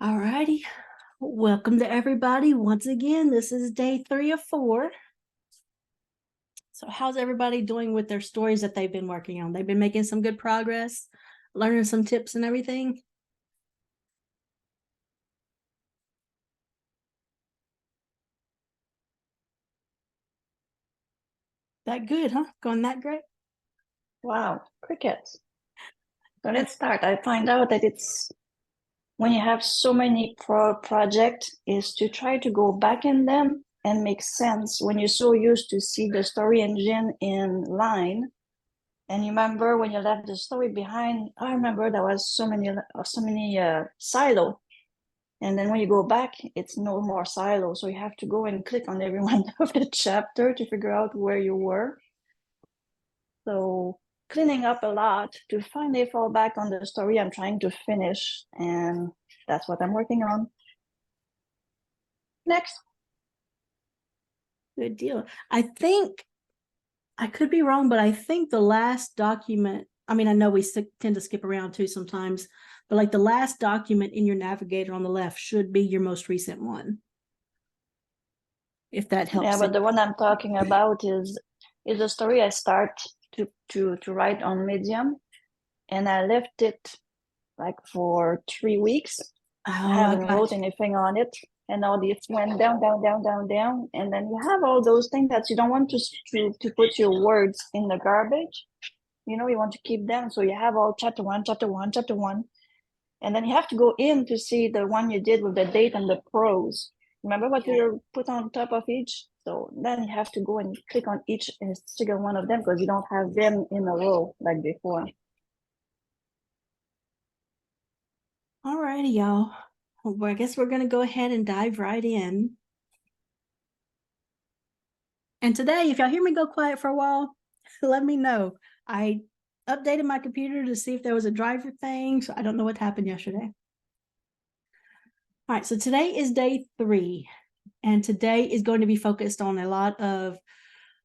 All righty. Welcome to everybody. Once again, this is day 3 of 4. So how's everybody doing with their stories that they've been working on? They've been making some good progress, learning some tips and everything. That good, huh? Going that great? Wow, crickets. So let's start. I find out that it's when you have so many projects is to try to go back in them and make sense when you're so used to see the story engine in line. And you remember when you left the story behind, I remember there was so many silo. And then when you go back, it's no more silo. So you have to go and click on every one of the chapter to figure out where you were. So cleaning up a lot to finally fall back on the story I'm trying to finish, and that's what I'm working on. Next. Good deal. I think I could be wrong, but I think the last document, I mean, I know we tend to skip around too sometimes, but like the last document in your navigator on the left should be your most recent one. If that helps. Yeah, but the one I'm talking about is a story I start to write on Medium, and I left it like for 3 weeks. I haven't wrote anything on it, and all this went down, down, down, down, down, and then you have all those things that you don't want to put your words in the garbage. You know, you want to keep them, so you have all chapter one, chapter one, chapter one, and then you have to go in to see the one you did with the date and the prose. Remember what you put on top of each? So then you have to go and click on each single one of them because you don't have them in a row like before. All righty, y'all. Well, I guess we're going to go ahead and dive right in. And today, if y'all hear me go quiet for a while, let me know. I updated my computer to see if there was a driver thing, so I don't know what happened yesterday. All right, so today is day 3, and today is going to be focused on a lot of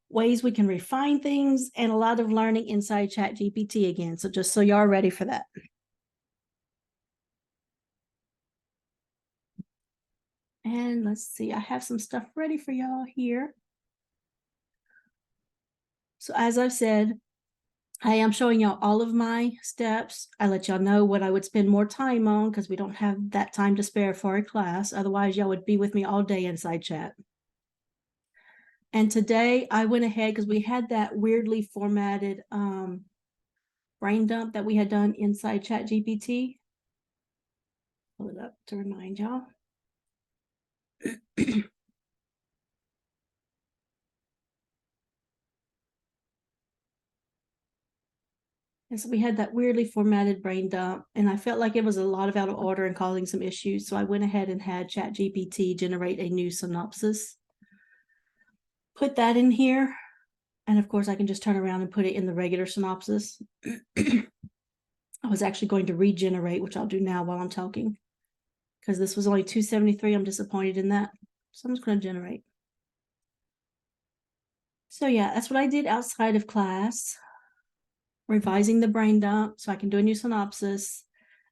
ways we can refine things and a lot of learning inside ChatGPT again. So just so y'all are ready for that. And let's see, I have some stuff ready for y'all here. So as I've said, I am showing y'all all of my steps. I let y'all know what I would spend more time on because we don't have that time to spare for a class. Otherwise, y'all would be with me all day inside chat. And today I went ahead because we had that weirdly formatted brain dump that we had done inside ChatGPT. Pull it up to remind y'all. And so we had that weirdly formatted brain dump, and I felt like it was a lot of out of order and causing some issues. So I went ahead and had ChatGPT generate a new synopsis. Put that in here. And of course, I can just turn around and put it in the regular synopsis. I was actually going to regenerate, which I'll do now while I'm talking, because this was only 273. I'm disappointed in that. So I'm just going to generate. So yeah, that's what I did outside of class, revising the brain dump so I can do a new synopsis.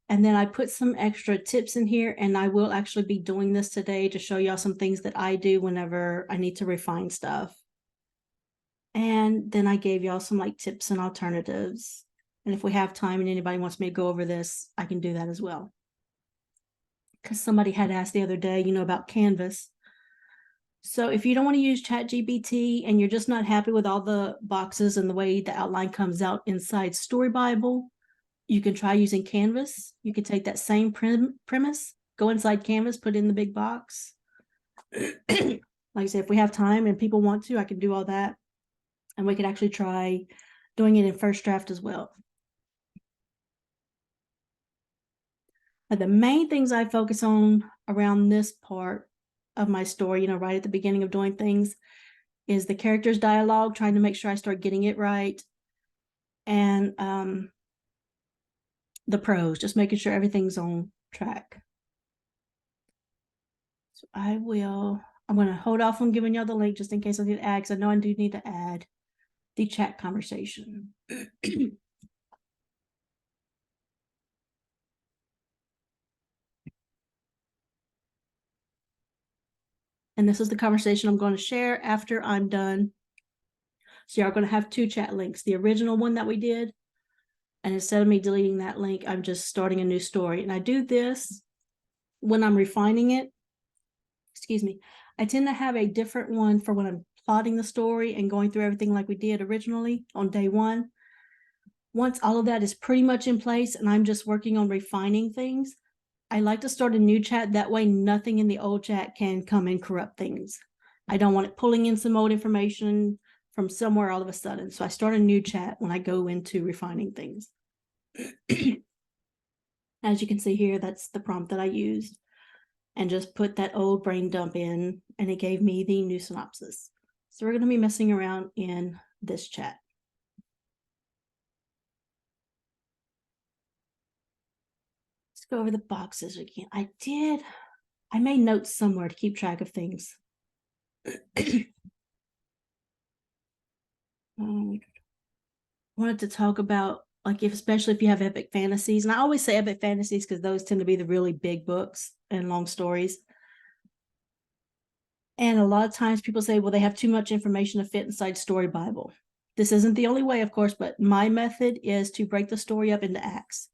And then I put some extra tips in here, and I will actually be doing this today to show y'all some things that I do whenever I need to refine stuff. And then I gave y'all some like tips and alternatives. And if we have time and anybody wants me to go over this, I can do that as well. Because somebody had asked the other day, about Canvas. So if you don't want to use ChatGPT and you're just not happy with all the boxes and the way the outline comes out inside Story Bible, you can try using Canvas. You can take that same premise, go inside Canvas, put it in the big box. Like I said, if we have time and people want to, I can do all that. And we could actually try doing it in first draft as well. But the main things I focus on around this part of my story, right at the beginning of doing things, is the characters' dialogue, trying to make sure I start getting it right. And the prose, just making sure everything's on track. So I'm going to hold off on giving y'all the link just in case I need to add, because I know I do need to add the chat conversation. And this is the conversation I'm going to share after I'm done. So you're going to have two chat links, the original one that we did. And instead of me deleting that link, I'm just starting a new story. And I do this when I'm refining it. Excuse me. I tend to have a different one for when I'm plotting the story and going through everything like we did originally on day one. Once all of that is pretty much in place and I'm just working on refining things, I like to start a new chat. That way nothing in the old chat can come and corrupt things. I don't want it pulling in some old information from somewhere all of a sudden. So I start a new chat when I go into refining things. As you can see here, that's the prompt that I used, and just put that old brain dump in, and it gave me the new synopsis. So we're going to be messing around in this chat. Let's go over the boxes again. I made notes somewhere to keep track of things. Wanted to talk about, like, especially if you have epic fantasies, and I always say epic fantasies because those tend to be the really big books and long stories. And a lot of times people say, well, they have too much information to fit inside Story Bible. This isn't the only way, of course, but my method is to break the story up into acts.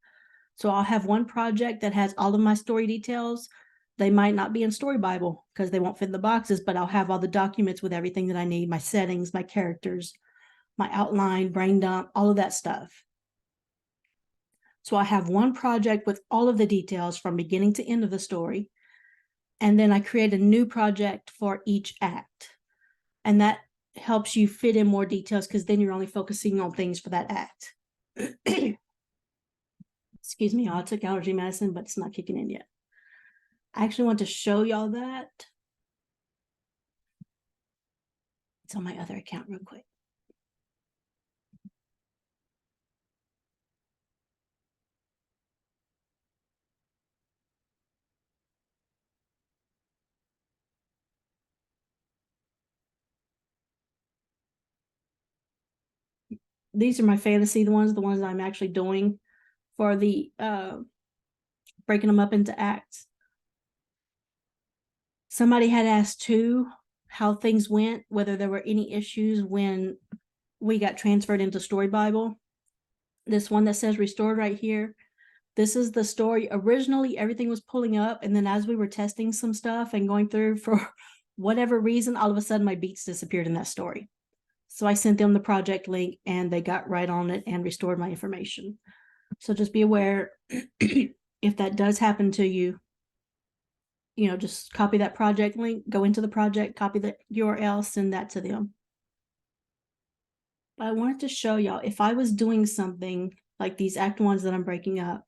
So I'll have one project that has all of my story details. They might not be in Story Bible because they won't fit in the boxes, but I'll have all the documents with everything that I need, my settings, my characters, my outline, brain dump, all of that stuff. So I have one project with all of the details from beginning to end of the story. And then I create a new project for each act. And that helps you fit in more details because then you're only focusing on things for that act. Excuse me, I took allergy medicine, but it's not kicking in yet. I actually want to show y'all that. It's on my other account real quick. These are my fantasy the ones I'm actually doing for the breaking them up into acts. Somebody had asked too how things went, whether there were any issues when we got transferred into Story Bible. This one that says restored right here, this is the story. Originally, everything was pulling up, and then as we were testing some stuff and going through for whatever reason, all of a sudden my beats disappeared in that story. So I sent them the project link and they got right on it and restored my information. So just be aware if that does happen to you, just copy that project link, go into the project, copy the URL, send that to them. But I wanted to show y'all, if I was doing something like these act ones that I'm breaking up,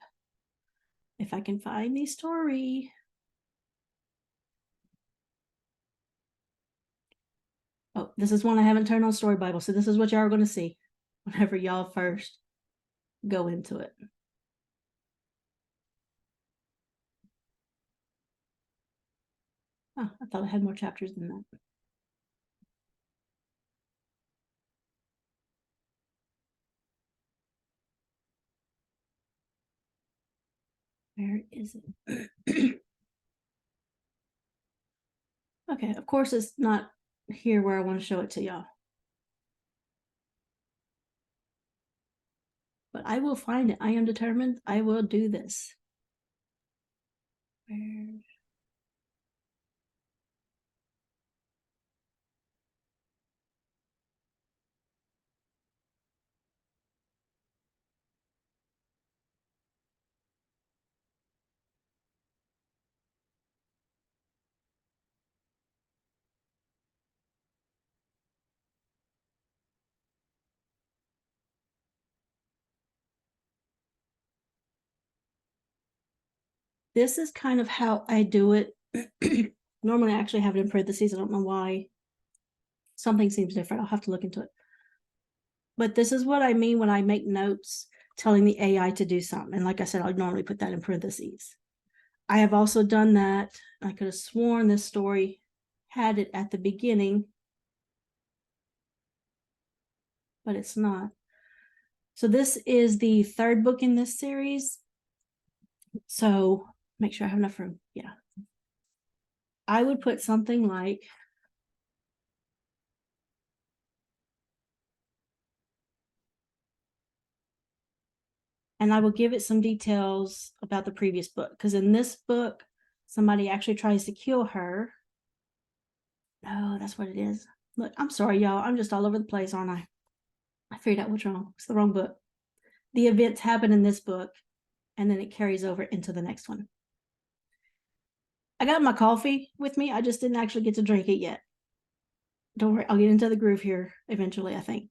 if I can find the story. Oh, this is one I haven't turned on Story Bible. So this is what y'all are going to see whenever y'all first go into it. Oh, I thought I had more chapters than that. Where is it? Okay, of course it's not here where I want to show it to y'all. But I will find it. I am determined. I will do this. Where? This is kind of how I do it. Normally I actually have it in parentheses. I don't know why. Something seems different. I'll have to look into it. But this is what I mean when I make notes telling the AI to do something. And like I said, I'd normally put that in parentheses. I have also done that. I could have sworn this story had it at the beginning, but it's not. So this is the third book in this series. So make sure I have enough room. Yeah. I would put something like, and I will give it some details about the previous book, because in this book, somebody actually tries to kill her. No, that's what it is. Look, I'm sorry, y'all. I'm just all over the place, aren't I? I figured out what's wrong. It's the wrong book. The events happen in this book, and then it carries over into the next one. I got my coffee with me. I just didn't actually get to drink it yet. Don't worry, I'll get into the groove here eventually, I think.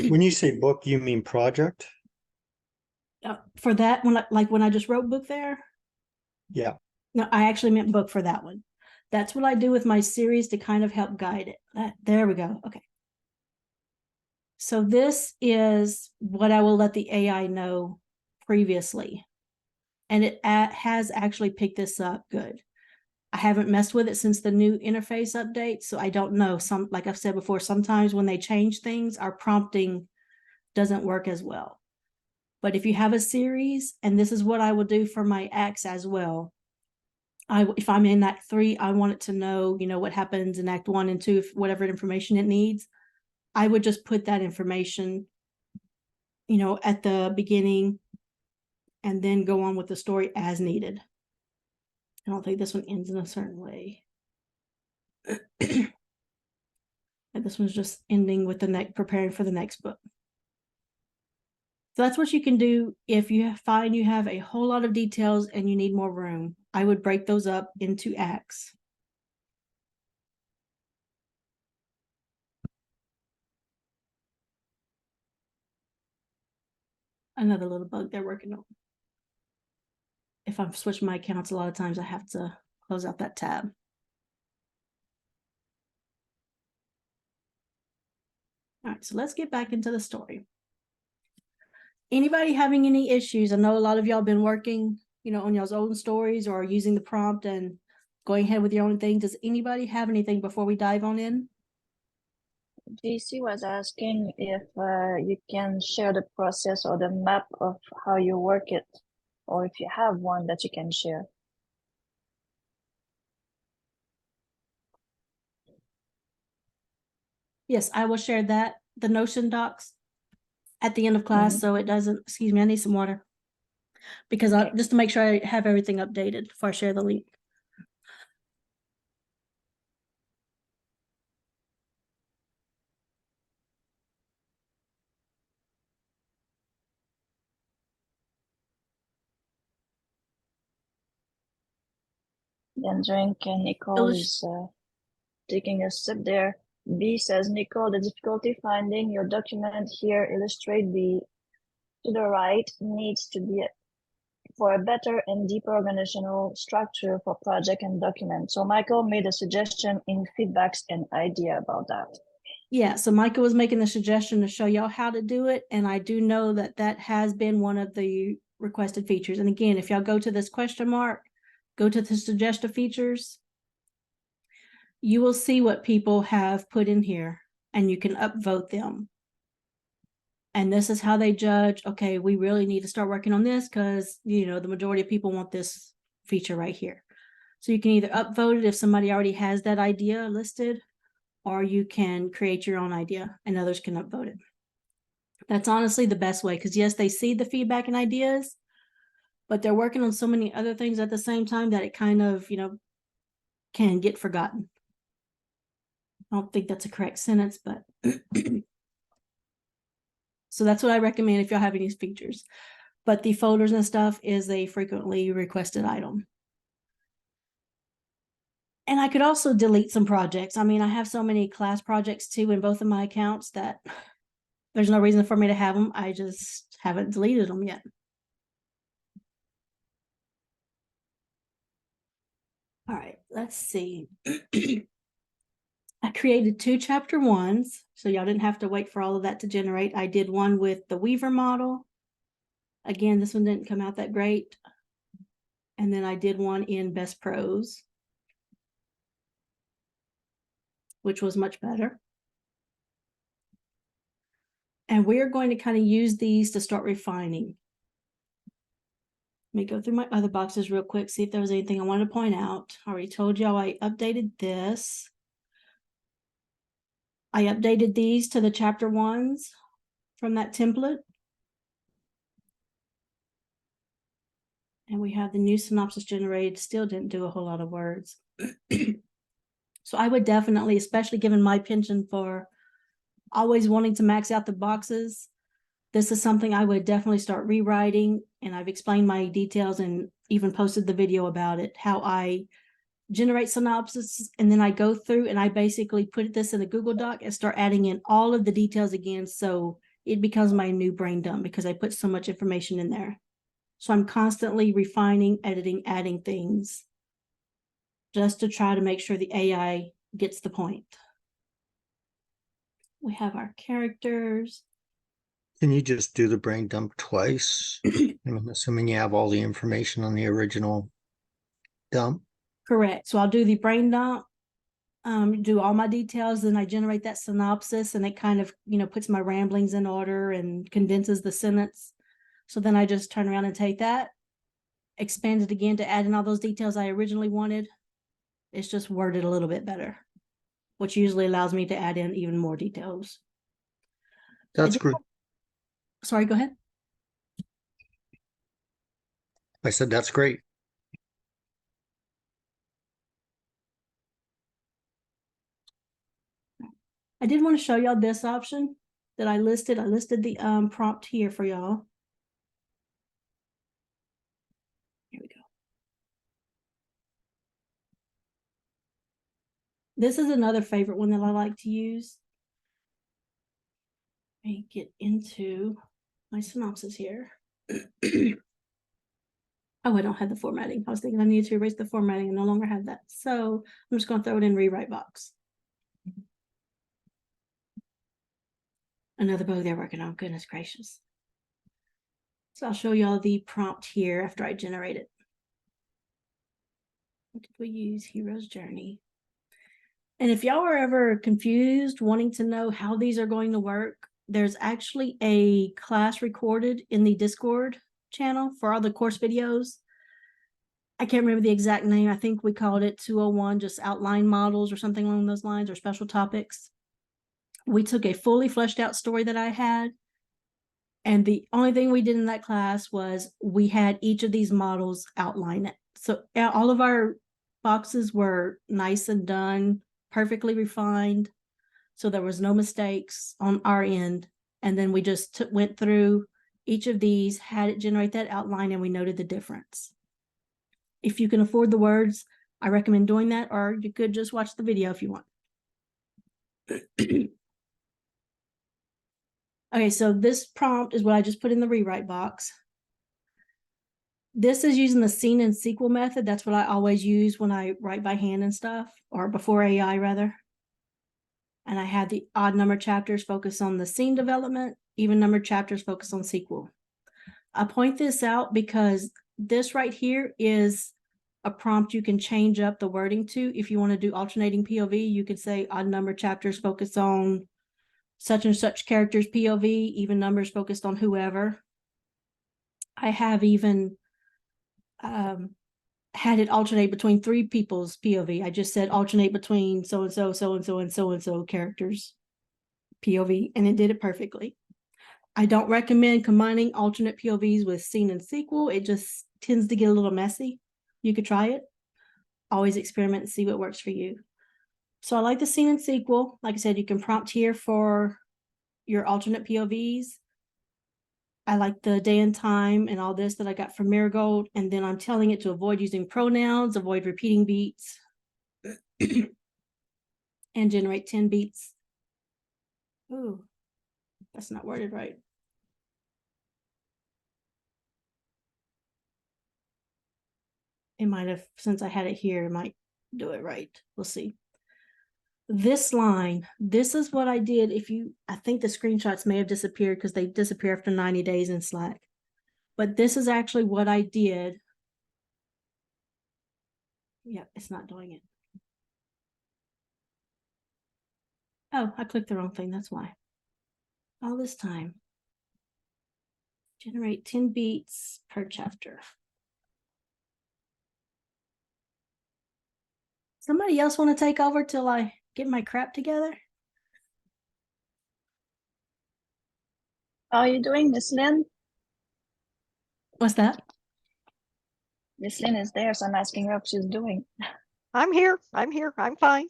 When you say book, you mean project? For that, when I just wrote book there, Yeah. no, I actually meant book for that one. That's what I do with my series to kind of help guide it. There we go. Okay. So this is what I will let the AI know previously. And it has actually picked this up good. I haven't messed with it since the new interface update, so I don't know. Like I've said before, sometimes when they change things, our prompting doesn't work as well. But if you have a series, and this is what I will do for my acts as well. If I'm in Act 3, I want it to know, what happens in Act 1 and 2, whatever information it needs. I would just put that information, at the beginning, and then go on with the story as needed. I don't think this one ends in a certain way. This one's just ending with preparing for the next book. So that's what you can do if you find you have a whole lot of details and you need more room. I would break those up into acts. Another little bug they're working on. If I'm switching my accounts, a lot of times I have to close out that tab. All right, so let's get back into the story. Anybody having any issues? I know a lot of y'all been working, on y'all's own stories or using the prompt and going ahead with your own thing. Does anybody have anything before we dive on in? JC was asking if you can share the process or the map of how you work it, or if you have one that you can share. Yes, I will share that, the Notion docs at the end of class, so it doesn't, excuse me, I need some water. Because just to make sure I have everything updated before I share the link. Then drink, and Nicole is taking a sip there. B says, Nicole, the difficulty finding your document here illustrate the Sudowrite needs to be for a better and deeper organizational structure for project and document. So Michael made a suggestion in feedbacks and idea about that. Yeah, so Michael was making the suggestion to show y'all how to do it. And I do know that that has been one of the requested features. And again, if y'all go to this question mark, go to the suggested features, you will see what people have put in here and you can upvote them. And this is how they judge, okay, we really need to start working on this because, the majority of people want this feature right here. So you can either upvote it if somebody already has that idea listed, or you can create your own idea and others can upvote it. That's honestly the best way, because yes, they see the feedback and ideas, but they're working on so many other things at the same time that it kind of, can get forgotten. I don't think that's a correct sentence, but so that's what I recommend if y'all have any features. But the folders and stuff is a frequently requested item. And I could also delete some projects. I mean, I have so many class projects too in both of my accounts that there's no reason for me to have them. I just haven't deleted them yet. All right, let's see. I created 2 chapter 1s, so y'all didn't have to wait for all of that to generate. I did one with the Weaver model. Again, this one didn't come out that great. And then I did one in Best Prose, which was much better. And we're going to kind of use these to start refining. Let me go through my other boxes real quick, see if there was anything I wanted to point out. I already told y'all I updated this. I updated these to the chapter ones from that template. And we have the new synopsis generated, still didn't do a whole lot of words. So I would definitely, especially given my penchant for always wanting to max out the boxes, this is something I would definitely start rewriting. And I've explained my details and even posted the video about it, how I generate synopsis. And then I go through and I basically put this in a Google Doc and start adding in all of the details again. So it becomes my new brain dump because I put so much information in there. So I'm constantly refining, editing, adding things just to try to make sure the AI gets the point. We have our characters. Can you just do the brain dump twice? I'm assuming you have all the information on the original dump. Correct. So I'll do the brain dump, do all my details, then I generate that synopsis and it kind of, puts my ramblings in order and condenses the sentence. So then I just turn around and take that, expand it again to add in all those details I originally wanted. It's just worded a little bit better, which usually allows me to add in even more details. That's good. Sorry, go ahead. I said, that's great. I did want to show y'all this option that I listed. I listed the prompt here for y'all. Here we go. This is another favorite one that I like to use. Let me get into my synopsis here. Oh, I don't have the formatting. I was thinking I needed to erase the formatting and no longer have that. So I'm just going to throw it in rewrite box. Another bug they're working on, goodness gracious. So I'll show y'all the prompt here after I generate it. What did we use? Hero's Journey. And if y'all are ever confused, wanting to know how these are going to work, there's actually a class recorded in the Discord channel for all the course videos. I can't remember the exact name. I think we called it 201, just outline models or something along those lines, or special topics. We took a fully fleshed out story that I had. And the only thing we did in that class was we had each of these models outline it. So all of our boxes were nice and done, perfectly refined. So there was no mistakes on our end. And then we just went through each of these, had it generate that outline, and we noted the difference. If you can afford the words, I recommend doing that, or you could just watch the video if you want. Okay, so this prompt is what I just put in the rewrite box. This is using the scene and sequel method. That's what I always use when I write by hand and stuff, or before AI rather. And I had the odd number chapters focus on the scene development, even number chapters focus on sequel. I point this out because this right here is a prompt you can change up the wording to. If you want to do alternating POV, you could say odd number chapters focus on such and such characters POV, even numbers focused on whoever. I have even had it alternate between 3 people's POV. I just said alternate between so-and-so, so-and-so, and so-and-so characters POV, and it did it perfectly. I don't recommend combining alternate POVs with scene and sequel. It just tends to get a little messy. You could try it. Always experiment and see what works for you. So I like the scene and sequel. Like I said, you can prompt here for your alternate POVs. I like the day and time and all this that I got from Marigold. And then I'm telling it to avoid using pronouns, avoid repeating beats, and generate 10 beats. Ooh, that's not worded right. It might have, since I had it here, it might do it right. We'll see. This line, this is what I did. I think the screenshots may have disappeared because they disappear after 90 days in Slack. But this is actually what I did. Yeah, it's not doing it. Oh, I clicked the wrong thing. That's why. All this time. Generate 10 beats per chapter. Somebody else want to take over till I get my crap together? How are you doing, Miss Lynn? What's that? Miss Lynn is there, so I'm asking her how she's doing. I'm here. I'm fine.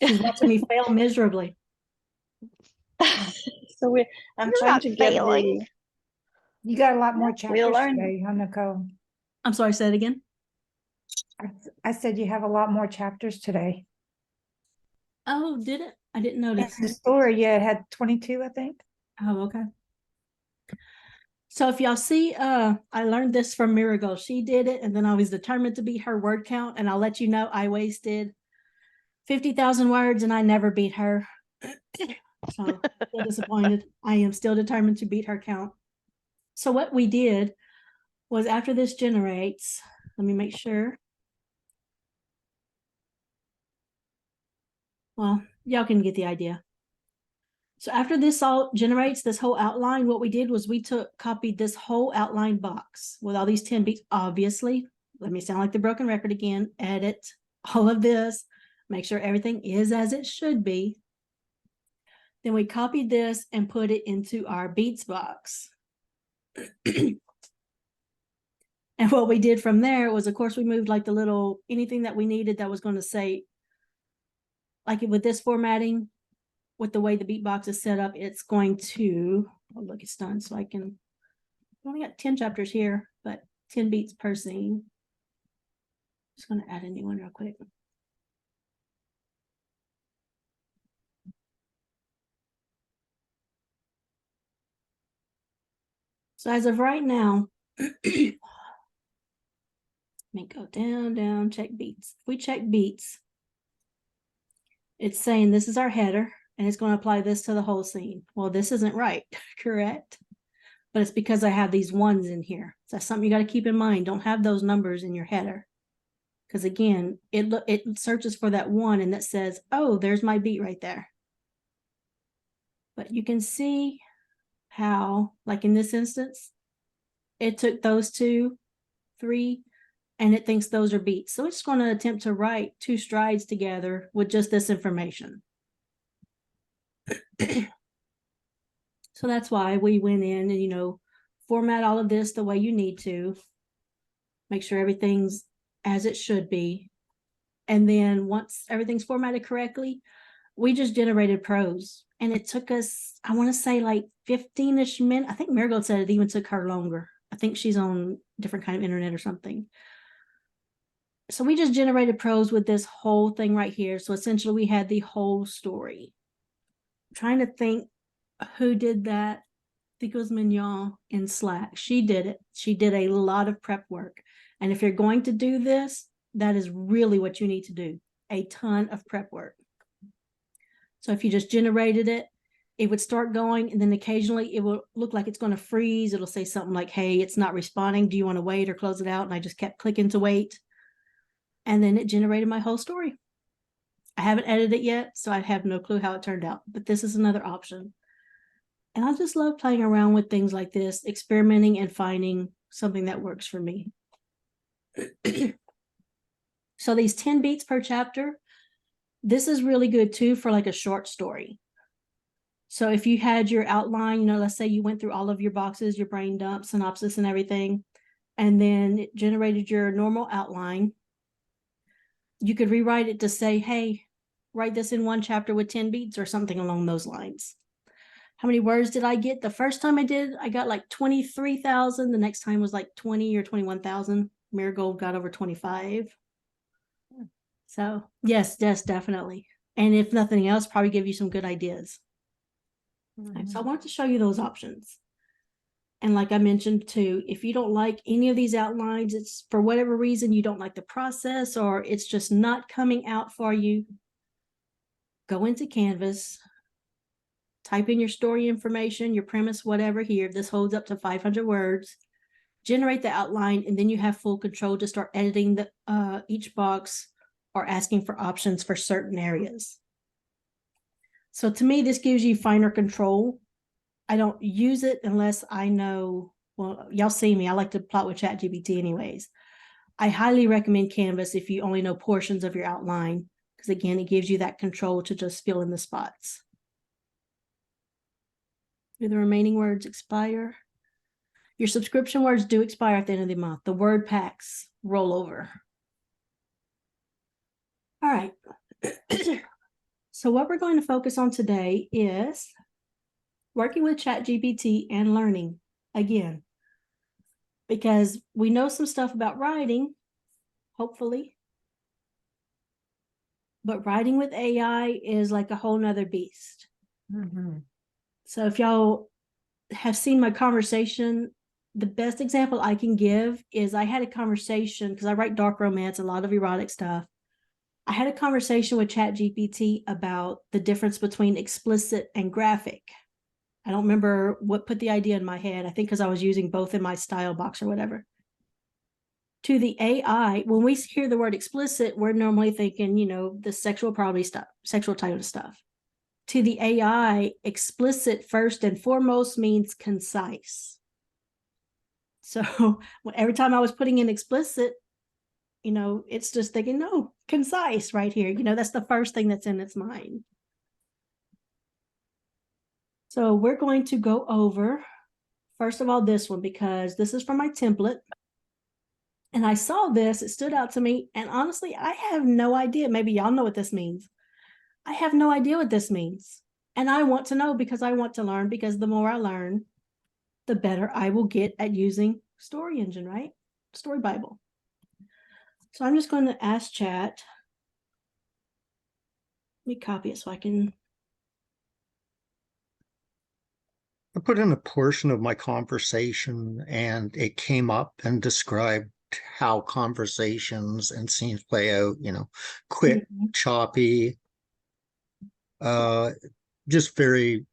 She's watching me fail miserably. So I'm You're trying not to get failing. You got a lot more We'll chapters learn. today, huh, Nicole? I'm sorry, say it again. I said you have a lot more chapters today. Oh, did it? I didn't In notice. the story, yeah, it had 22, I think. Oh, okay. So if y'all see, I learned this from Miracle. She did it, and then I was determined to beat her word count. And I'll let you know, I wasted 50,000 words, and I never beat her. So still disappointed. I am still determined to beat her count. So what we did was after this generates, let me make sure. Well, y'all can get the idea. So after this all generates this whole outline, what we did was we copied this whole outline box with all these 10 beats. Obviously, let me sound like the broken record again, edit all of this, make sure everything is as it should be. Then we copied this and put it into our beats box. And what we did from there was, of course, we moved like the little, anything that we needed that was going to say, like with this formatting, with the way the beat box is set up, it's going to, oh, look, it's done. So I can, I only got 10 chapters here, but 10 beats per scene. Just going to add a new one real quick. So as of right now, let me go down, check beats. If we check beats, it's saying this is our header, and it's going to apply this to the whole scene. Well, this isn't right, correct? But it's because I have these ones in here. So that's something you got to keep in mind. Don't have those numbers in your header. Because again, it searches for that one and that says, oh, there's my beat right there. But you can see how, like in this instance, it took those 2, 3, and it thinks those are beats. So it's going to attempt to write 2 strides together with just this information. So that's why we went in and, you know, format all of this the way you need to. Make sure everything's as it should be. And then once everything's formatted correctly, we just generated prose. And it took us, I want to say like 15-ish minutes. I think Marigold said it even took her longer. I think she's on a different kind of internet or something. So we just generated prose with this whole thing right here. So essentially we had the whole story. I'm trying to think who did that. I think it was Mignon in Slack. She did it. She did a lot of prep work. And if you're going to do this, that is really what you need to do. A ton of prep work. So if you just generated it, it would start going, and then occasionally it will look like it's going to freeze. It'll say something like, hey, it's not responding. Do you want to wait or close it out? And I just kept clicking to wait. And then it generated my whole story. I haven't edited it yet, so I have no clue how it turned out, but this is another option. And I just love playing around with things like this, experimenting and finding something that works for me. So these 10 beats per chapter, this is really good too for like a short story. So if you had your outline, you know, let's say you went through all of your boxes, your brain dump, synopsis and everything, and then it generated your normal outline. You could rewrite it to say, hey, write this in 1 chapter with 10 beats or something along those lines. How many words did I get? The first time I did, I got like 23,000. The next time was like 20 or 21,000. Marigold got over 25. So yes, definitely. And if nothing else, probably give you some good ideas. So I wanted to show you those options. And like I mentioned too, if you don't like any of these outlines, it's for whatever reason you don't like the process or it's just not coming out for you, go into Canvas, type in your story information, your premise, whatever here. This holds up to 500 words. Generate the outline, and then you have full control to start editing the each box or asking for options for certain areas. So to me, this gives you finer control. I don't use it unless I know, well, y'all see me, I like to plot with ChatGPT anyways. I highly recommend Canvas if you only know portions of your outline, because again, it gives you that control to just fill in the spots. Do the remaining words expire? Your subscription words do expire at the end of the month. The word packs roll over. All right. So what we're going to focus on today is working with ChatGPT and learning again, because we know some stuff about writing, hopefully, but writing with AI is like a whole nother beast. So if y'all have seen my conversation, the best example I can give is I had a conversation, because I write dark romance, a lot of erotic stuff. I had a conversation with ChatGPT about the difference between explicit and graphic. I don't remember what put the idea in my head. I think because I was using both in my style box or whatever. To the AI, when we hear the word explicit, we're normally thinking, you know, the sexual probably stuff, sexual type of stuff. To the AI, explicit first and foremost means concise. So every time I was putting in explicit, you know, it's just thinking, no, concise right here. You know, that's the first thing that's in its mind. So we're going to go over, first of all, this one, because this is from my template. And I saw this, it stood out to me. And honestly, I have no idea. Maybe y'all know what this means. I have no idea what this means. And I want to know because I want to learn, because the more I learn, the better I will get at using Story Engine, right? Story Bible. So I'm just going to ask Chat. Let me copy it so I can. I put in a portion of my conversation and it came up and described how conversations and scenes play out, you know, quick, choppy, just very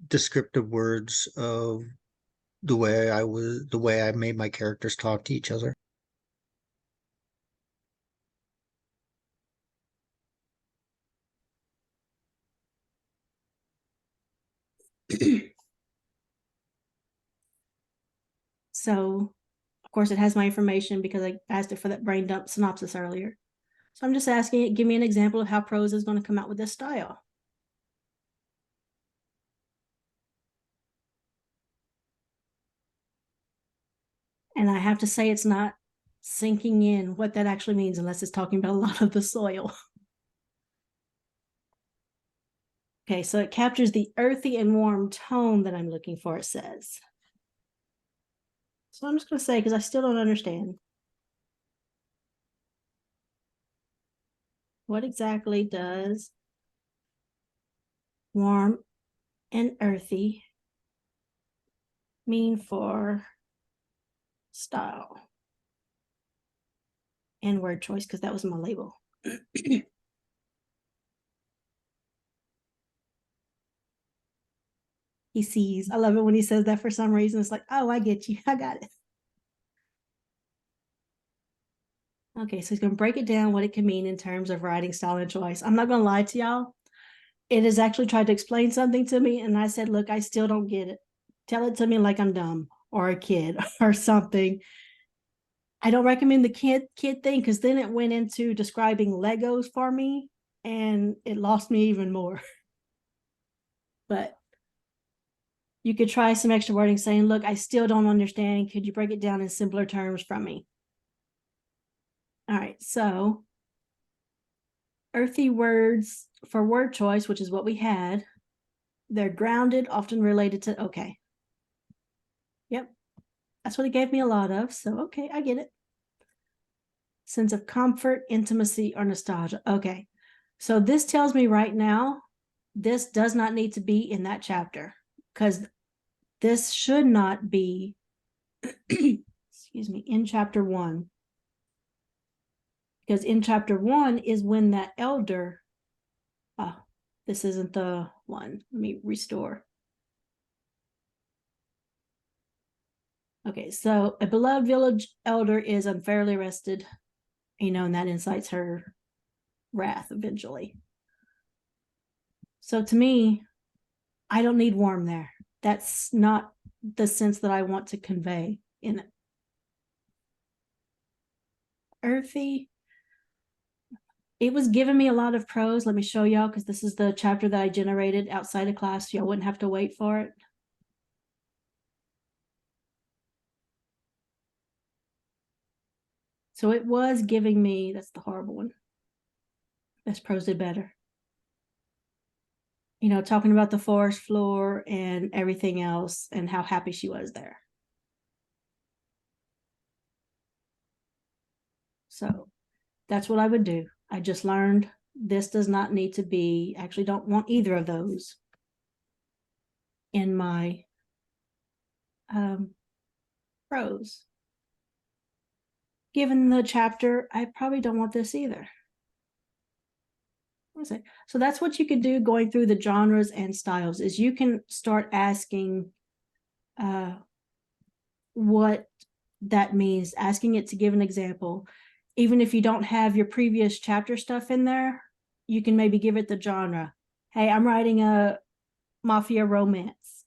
descriptive words of the way I made my characters talk to each other. So, of course, it has my information because I asked it for that brain dump synopsis earlier. So I'm just asking it, give me an example of how prose is going to come out with this style. And I have to say it's not sinking in what that actually means unless it's talking about a lot of the soil. Okay, so it captures the earthy and warm tone that I'm looking for, it says. So I'm just going to say, because I still don't understand. What exactly does warm and earthy mean for style and word choice? Because that was my label. He sees. I love it when he says that for some reason. It's like, oh, I get you. I got it. Okay, so he's going to break it down what it can mean in terms of writing style and choice. I'm not going to lie to y'all. It has actually tried to explain something to me, and I said, look, I still don't get it. Tell it to me like I'm dumb or a kid or something. I don't recommend the kid thing, because then it went into describing Legos for me, and it lost me even more. But you could try some extra wording saying, look, I still don't understand. Could you break it down in simpler terms from me? All right, so earthy words for word choice, which is what we had. They're grounded, often related to, okay. Yep, that's what it gave me a lot of. So, okay, I get it. Sense of comfort, intimacy, or nostalgia. Okay, so this tells me right now, this does not need to be in that chapter, because this should not be, excuse me, in chapter 1. Because in chapter 1 is when that elder, this isn't the one. Let me restore. Okay, so a beloved village elder is unfairly arrested, you know, and that incites her wrath eventually. So to me, I don't need warm there. That's not the sense that I want to convey in it. earthy. It was giving me a lot of prose. Let me show y'all, because this is the chapter that I generated outside of class. So y'all wouldn't have to wait for it. So it was giving me, that's the horrible one. This prose did better. You know, talking about the forest floor and everything else and how happy she was there. So that's what I would do. I just learned this does not need to be, actually don't want either of those in my prose. Given the chapter, I probably don't want this either. So that's what you could do going through the genres and styles, is you can start asking what that means, asking it to give an example. Even if you don't have your previous chapter stuff in there, you can maybe give it the genre. Hey, I'm writing a mafia romance.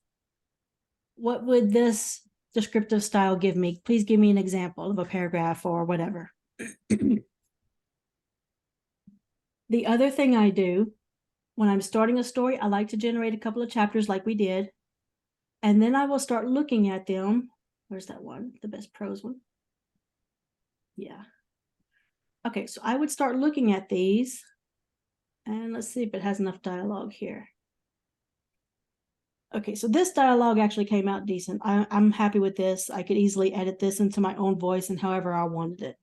What would this descriptive style give me? Please give me an example of a paragraph or whatever. The other thing I do when I'm starting a story, I like to generate a couple of chapters like we did. And then I will start looking at them. Where's that one? The best prose one. Yeah. Okay, so I would start looking at these. And let's see if it has enough dialogue here. Okay, so this dialogue actually came out decent. I'm happy with this. I could easily edit this into my own voice and however I wanted it.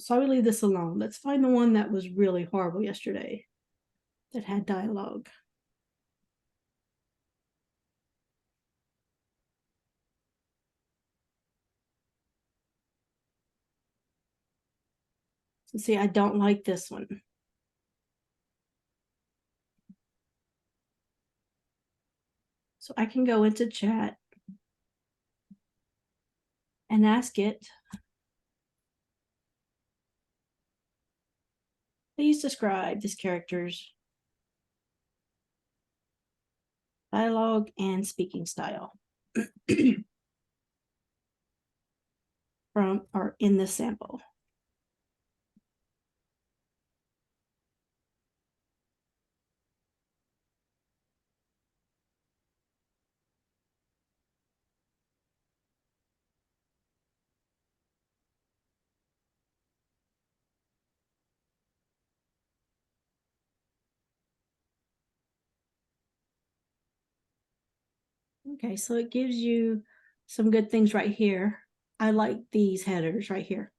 So I would leave this alone. Let's find the one that was really horrible yesterday that had dialogue. So see, I don't like this one. So I can go into chat and ask it, please describe this character's dialogue and speaking style from or in this sample. Okay, so it gives you some good things right here. I like these headers right here.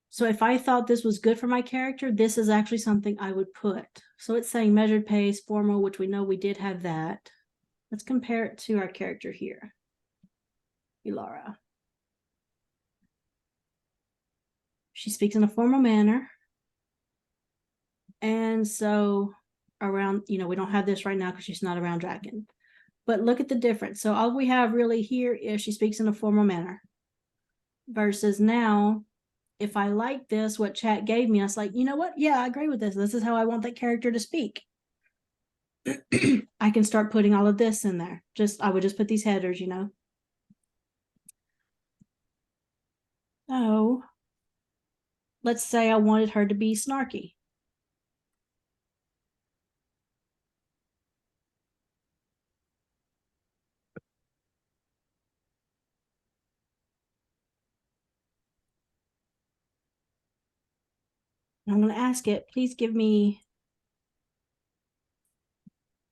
So if I thought this was good for my character, this is actually something I would put. So it's saying measured pace, formal, which we know we did have that. Let's compare it to our character here, Ilara. She speaks in a formal manner. And so around, you know, we don't have this right now because she's not around Draken. But look at the difference. So all we have really here is she speaks in a formal manner. Versus now, if I like this, what chat gave me, I was like, you know what? Yeah, I agree with this. This is how I want that character to speak. I can start putting all of this in there. I would just put these headers, you know. So let's say I wanted her to be snarky. I'm going to ask it, please give me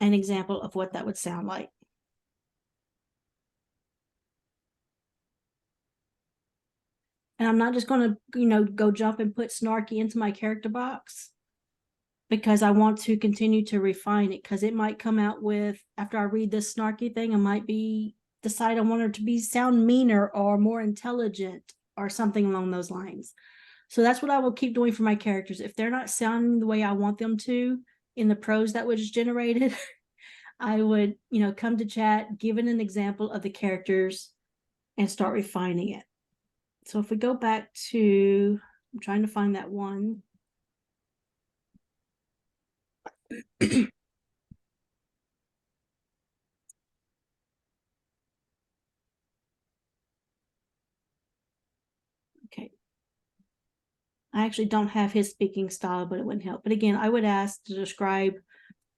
an example of what that would sound like. And I'm not just going to, you know, go jump and put snarky into my character box because I want to continue to refine it, because it might come out with, after I read this snarky thing, I might decide I want her to sound meaner or more intelligent or something along those lines. So that's what I will keep doing for my characters. If they're not sounding the way I want them to in the prose that was generated, I would, you know, come to chat, give it an example of the characters and start refining it. So if we go back to, I'm trying to find that one. Okay. I actually don't have his speaking style, but it wouldn't help. But again, I would ask to describe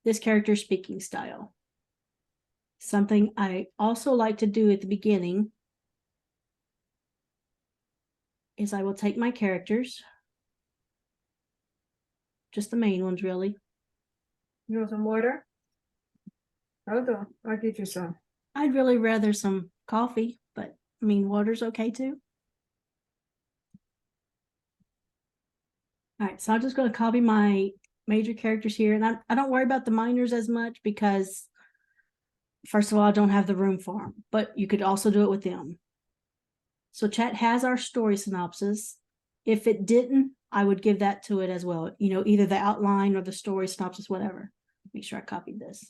this character's speaking style. Something I also like to do at the beginning is I will take my characters, just the main ones really. You want some water? I'll get you some. I'd really rather some coffee, but I mean, water's okay too. All right, so I'm just going to copy my major characters here, and I don't worry about the minors as much because, first of all, I don't have the room for them, but you could also do it with them. So chat has our story synopsis. If it didn't, I would give that to it as well. You know, either the outline or the story synopsis, whatever. Make sure I copied this.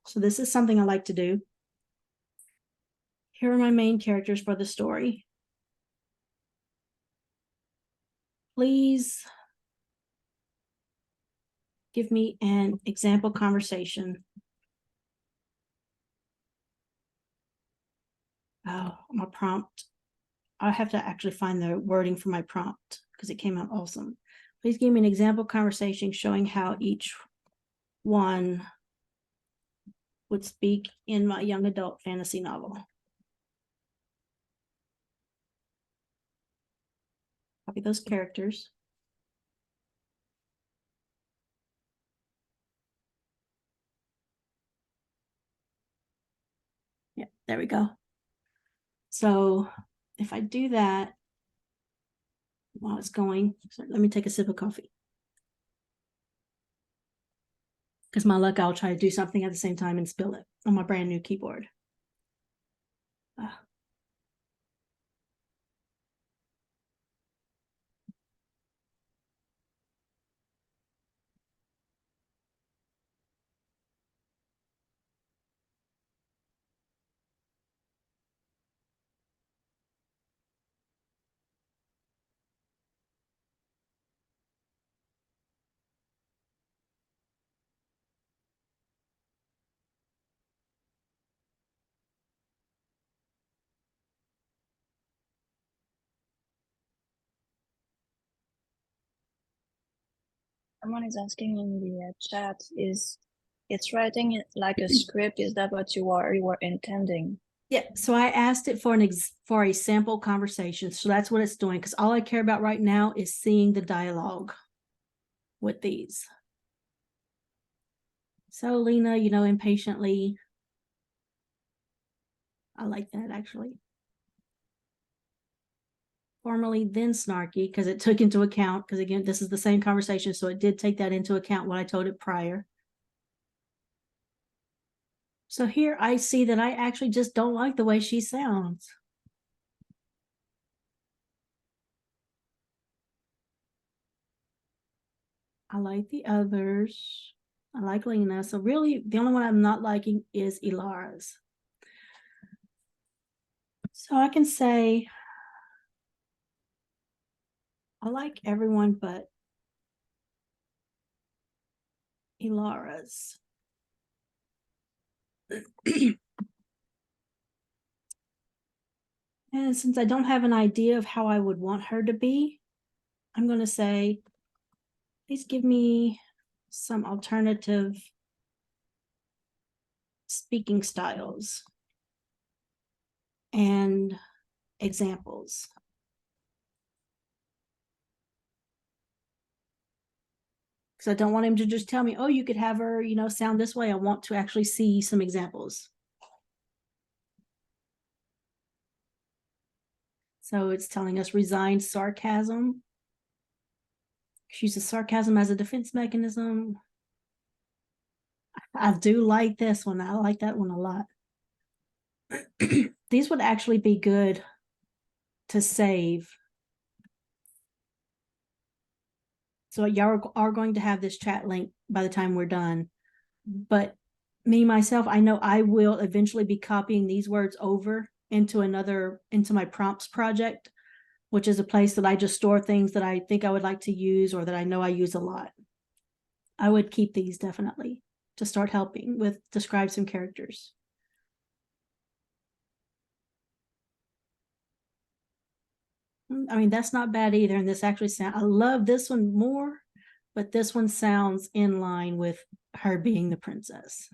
So this is something I like to do. Here are my main characters for the story. Please give me an example conversation. Oh, my prompt. I have to actually find the wording for my prompt because it came out awesome. Please give me an example conversation showing how each one would speak in my young adult fantasy novel. Copy those characters. Yeah, there we go. So if I do that while it's going, so let me take a sip of coffee. Because my luck, I'll try to do something at the same time and spill it on my brand new keyboard. Someone is asking in the chat, it's writing it like a script? Is that what you were intending? Yeah, so I asked it for for a sample conversation. So that's what it's doing, because all I care about right now is seeing the dialogue with these. So Lena, you know, impatiently. I like that actually. Formally, then snarky, because it took into account, because again, this is the same conversation, so it did take that into account what I told it prior. So here I see that I actually just don't like the way she sounds. I like the others. I like Lena. So really, the only one I'm not liking is Ilara's. So I can say, I like everyone but Ilara's. And since I don't have an idea of how I would want her to be, I'm going to say, please give me some alternative speaking styles and examples. Because I don't want him to just tell me, oh, you could have her, you know, sound this way. I want to actually see some examples. So it's telling us resigned sarcasm. She uses sarcasm as a defense mechanism. I do like this one. I like that one a lot. These would actually be good to save. So y'all are going to have this chat link by the time we're done. But me, myself, I know I will eventually be copying these words over into my prompts project, which is a place that I just store things that I think I would like to use or that I know I use a lot. I would keep these definitely to start helping with describe some characters. I mean, that's not bad either. And this actually sound, I love this one more, but this one sounds in line with her being the princess.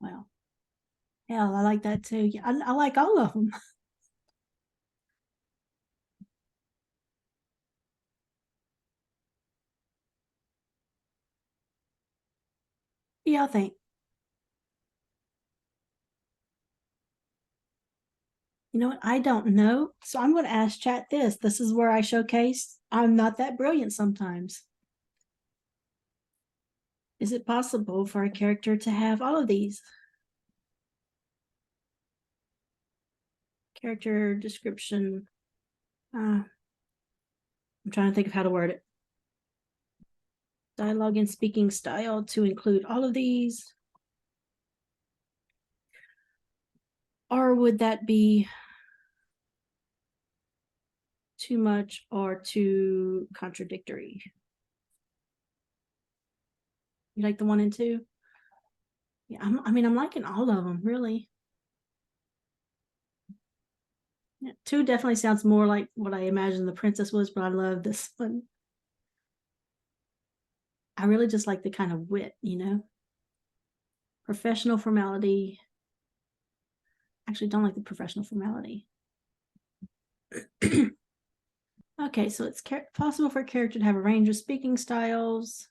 Well, hell, I like that too. Yeah, I like all of them. Yeah, I think. You know what? I don't know. So I'm going to ask chat this. This is where I showcase I'm not that brilliant sometimes. Is it possible for a character to have all of these? Character description. I'm trying to think of how to word it. Dialogue and speaking style to include all of these. Or would that be too much or too contradictory? You like the 1 and 2? Yeah, I mean, I'm liking all of them, really. Yeah, 2 definitely sounds more like what I imagined the princess was, but I love this one. I really just like the kind of wit, you know? Professional formality. Actually, don't like the professional formality. Okay, so it's possible for a character to have a range of speaking styles.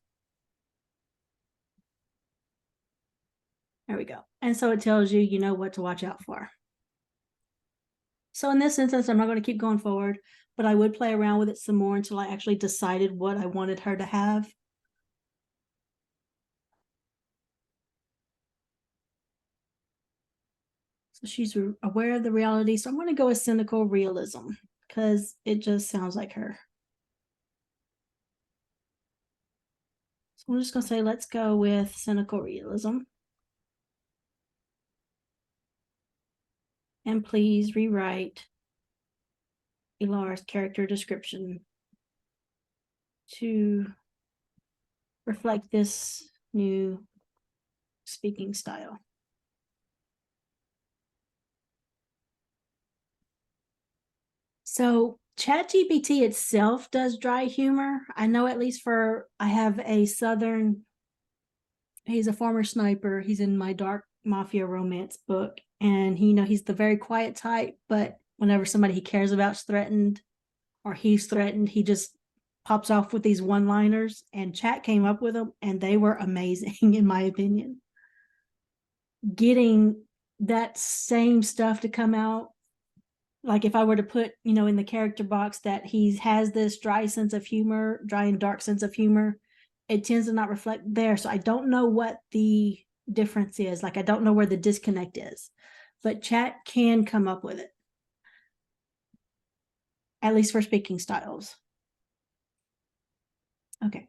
There we go. And so it tells you, you know, what to watch out for. So in this instance, I'm not going to keep going forward, but I would play around with it some more until I actually decided what I wanted her to have. So she's aware of the reality. So I'm going to go with cynical realism because it just sounds like her. So I'm just going to say, let's go with cynical realism. And please rewrite Ilar's character description to reflect this new speaking style. So ChatGPT itself does dry humor. I know at least I have a Southern, he's a former sniper. He's in my dark mafia romance book. And he's the very quiet type, but whenever somebody he cares about is threatened or he's threatened, he just pops off with these one-liners, and chat came up with them and they were amazing in my opinion. Getting that same stuff to come out, like if I were to put, in the character box that he has this dry and dark sense of humor, it tends to not reflect there. So I don't know what the difference is. Like, I don't know where the disconnect is, but chat can come up with it, at least for speaking styles. Okay.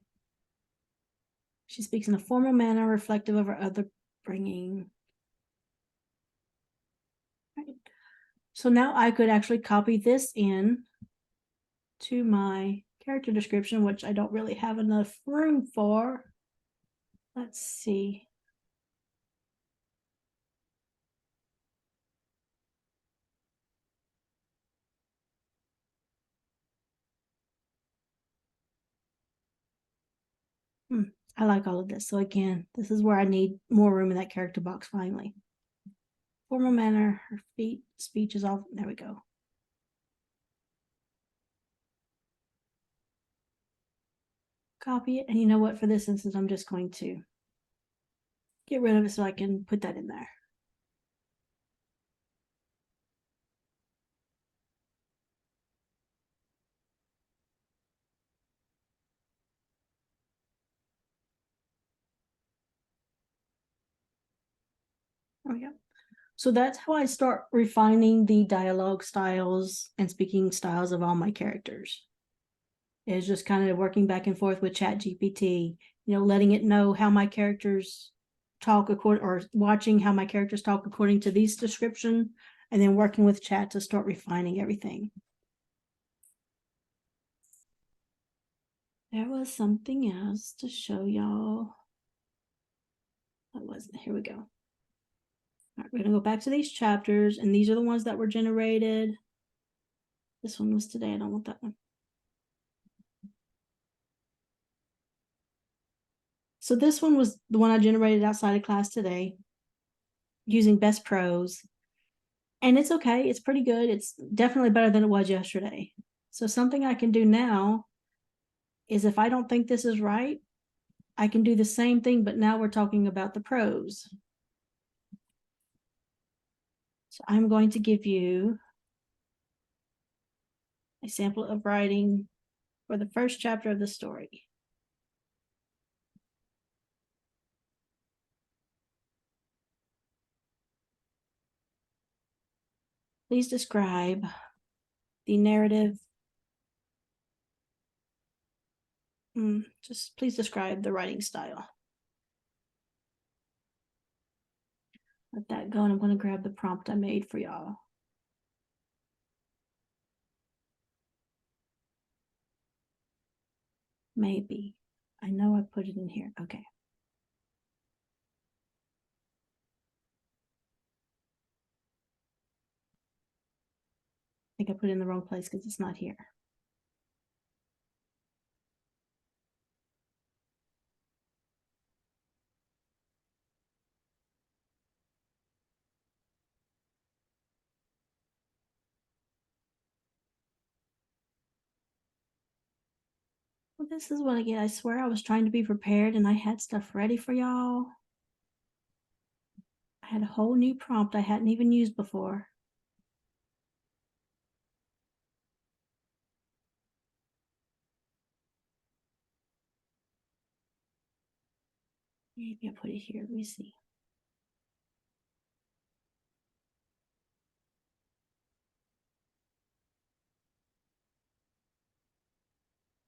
She speaks in a formal manner reflective of her other bringing. Right. So now I could actually copy this in to my character description, which I don't really have enough room for. Let's see. I like all of this. So again, this is where I need more room in that character box finally. Formal manner, her speech is all, there we go. Copy it. And you know what? For this instance, I'm just going to get rid of it so I can put that in there. There we go. So that's how I start refining the dialogue styles and speaking styles of all my characters. It's just kind of working back and forth with ChatGPT, letting it know how my characters talk or watching how my characters talk according to these description, and then working with chat to start refining everything. There was something else to show y'all. That wasn't, here we go. All right, we're gonna go back to these chapters, and these are the ones that were generated. This one was today. I don't want that one. So this one was the one I generated outside of class today using Best Prose. And it's okay. It's pretty good. It's definitely better than it was yesterday. So something I can do now is if I don't think this is right, I can do the same thing, but now we're talking about the prose. So I'm going to give you a sample of writing for the first chapter of the story. Please describe the narrative. Just please describe the writing style. Let that go, and I'm going to grab the prompt I made for y'all. Maybe. I know I put it in here. Okay. I think I put it in the wrong place because it's not here. Well, this is what I get. I swear I was trying to be prepared and I had stuff ready for y'all. I had a whole new prompt I hadn't even used before. Maybe I'll put it here. Let me see.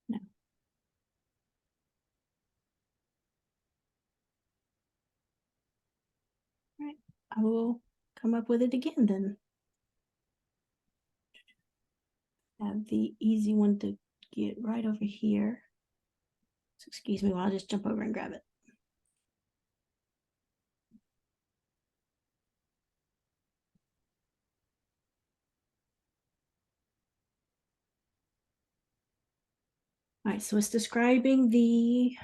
No. All right. I will come up with it again then. Have the easy one to get right over here. So excuse me while I just jump over and grab it. All right, so it's describing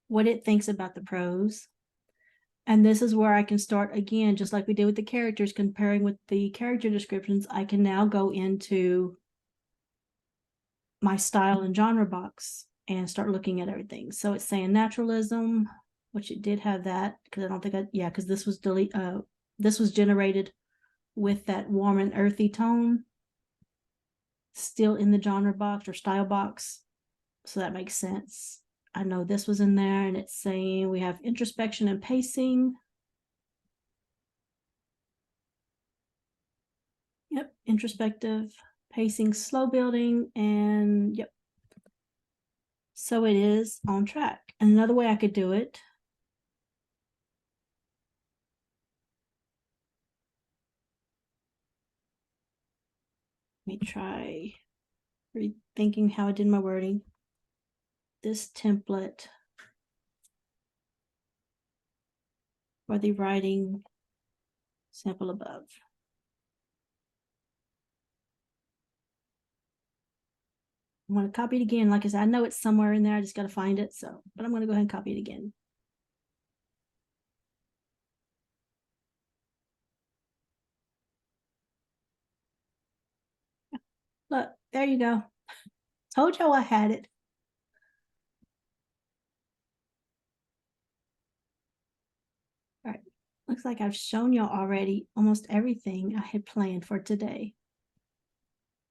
what it thinks about the prose. And this is where I can start again, just like we did with the characters, comparing with the character descriptions. I can now go into my style and genre box and start looking at everything. So it's saying naturalism, which it did have that, because I don't think because this was generated with that warm and earthy tone still in the genre box or style box. So that makes sense. I know this was in there, and it's saying we have introspection and pacing. Yep, introspective, pacing, slow building, and yep. So it is on track. And another way I could do it let me try rethinking how I did my wording. This template for the writing sample above. I'm going to copy it again. Like I said, I know it's somewhere in there. I just got to find it. So, but I'm going to go ahead and copy it again. Look, there you go. Told y'all I had it. All right. Looks like I've shown y'all already almost everything I had planned for today.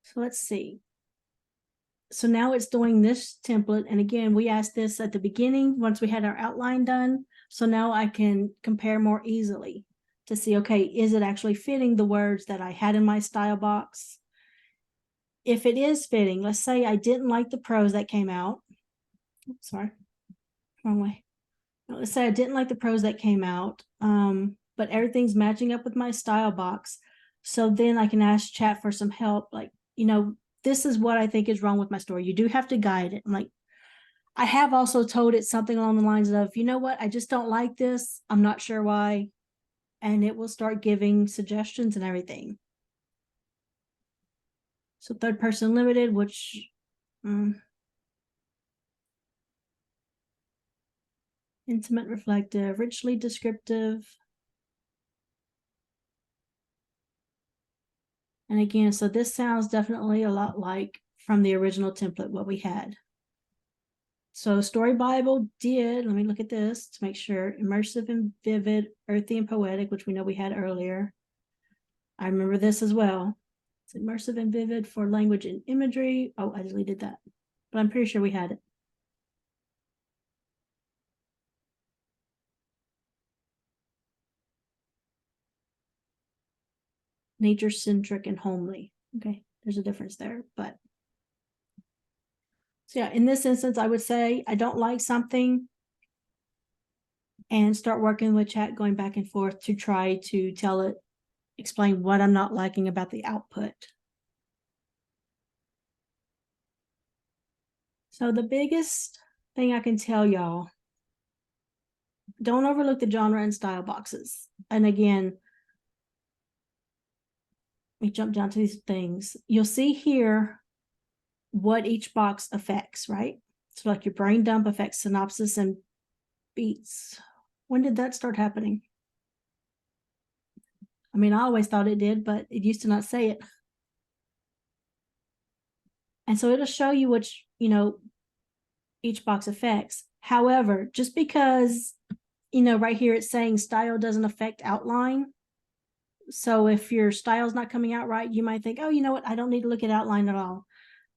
So let's see. So now it's doing this template. And again, we asked this at the beginning once we had our outline done. So now I can compare more easily to see, okay, is it actually fitting the words that I had in my style box? If it is fitting, let's say I didn't like the prose that came out. Oops, sorry, wrong way. Let's say I didn't like the prose that came out, but everything's matching up with my style box. So then I can ask chat for some help. Like, this is what I think is wrong with my story. You do have to guide it. I'm like, I have also told it something along the lines of, you know what, I just don't like this. I'm not sure why. and it will start giving suggestions and everything. So third person limited, which intimate, reflective, richly descriptive. And again, so this sounds definitely a lot like from the original template, what we had. So Story Bible did, let me look at this to make sure, immersive and vivid, earthy and poetic, which we know we had earlier. I remember this as well. It's immersive and vivid for language and imagery. Oh, I deleted that, but I'm pretty sure we had it. Nature-centric and homely. Okay, there's a difference there, but so yeah, in this instance, I would say I don't like something and start working with chat, going back and forth to try to tell it, explain what I'm not liking about the output. So the biggest thing I can tell y'all, don't overlook the genre and style boxes. And again, let me jump down to these things. You'll see here what each box affects, right? So like your brain dump affects synopsis and beats. When did that start happening? I mean, I always thought it did, but it used to not say it. And so it'll show you which, each box affects. However, just because, right here it's saying style doesn't affect outline. So if your style's not coming out right, you might think, oh, you know what? I don't need to look at outline at all.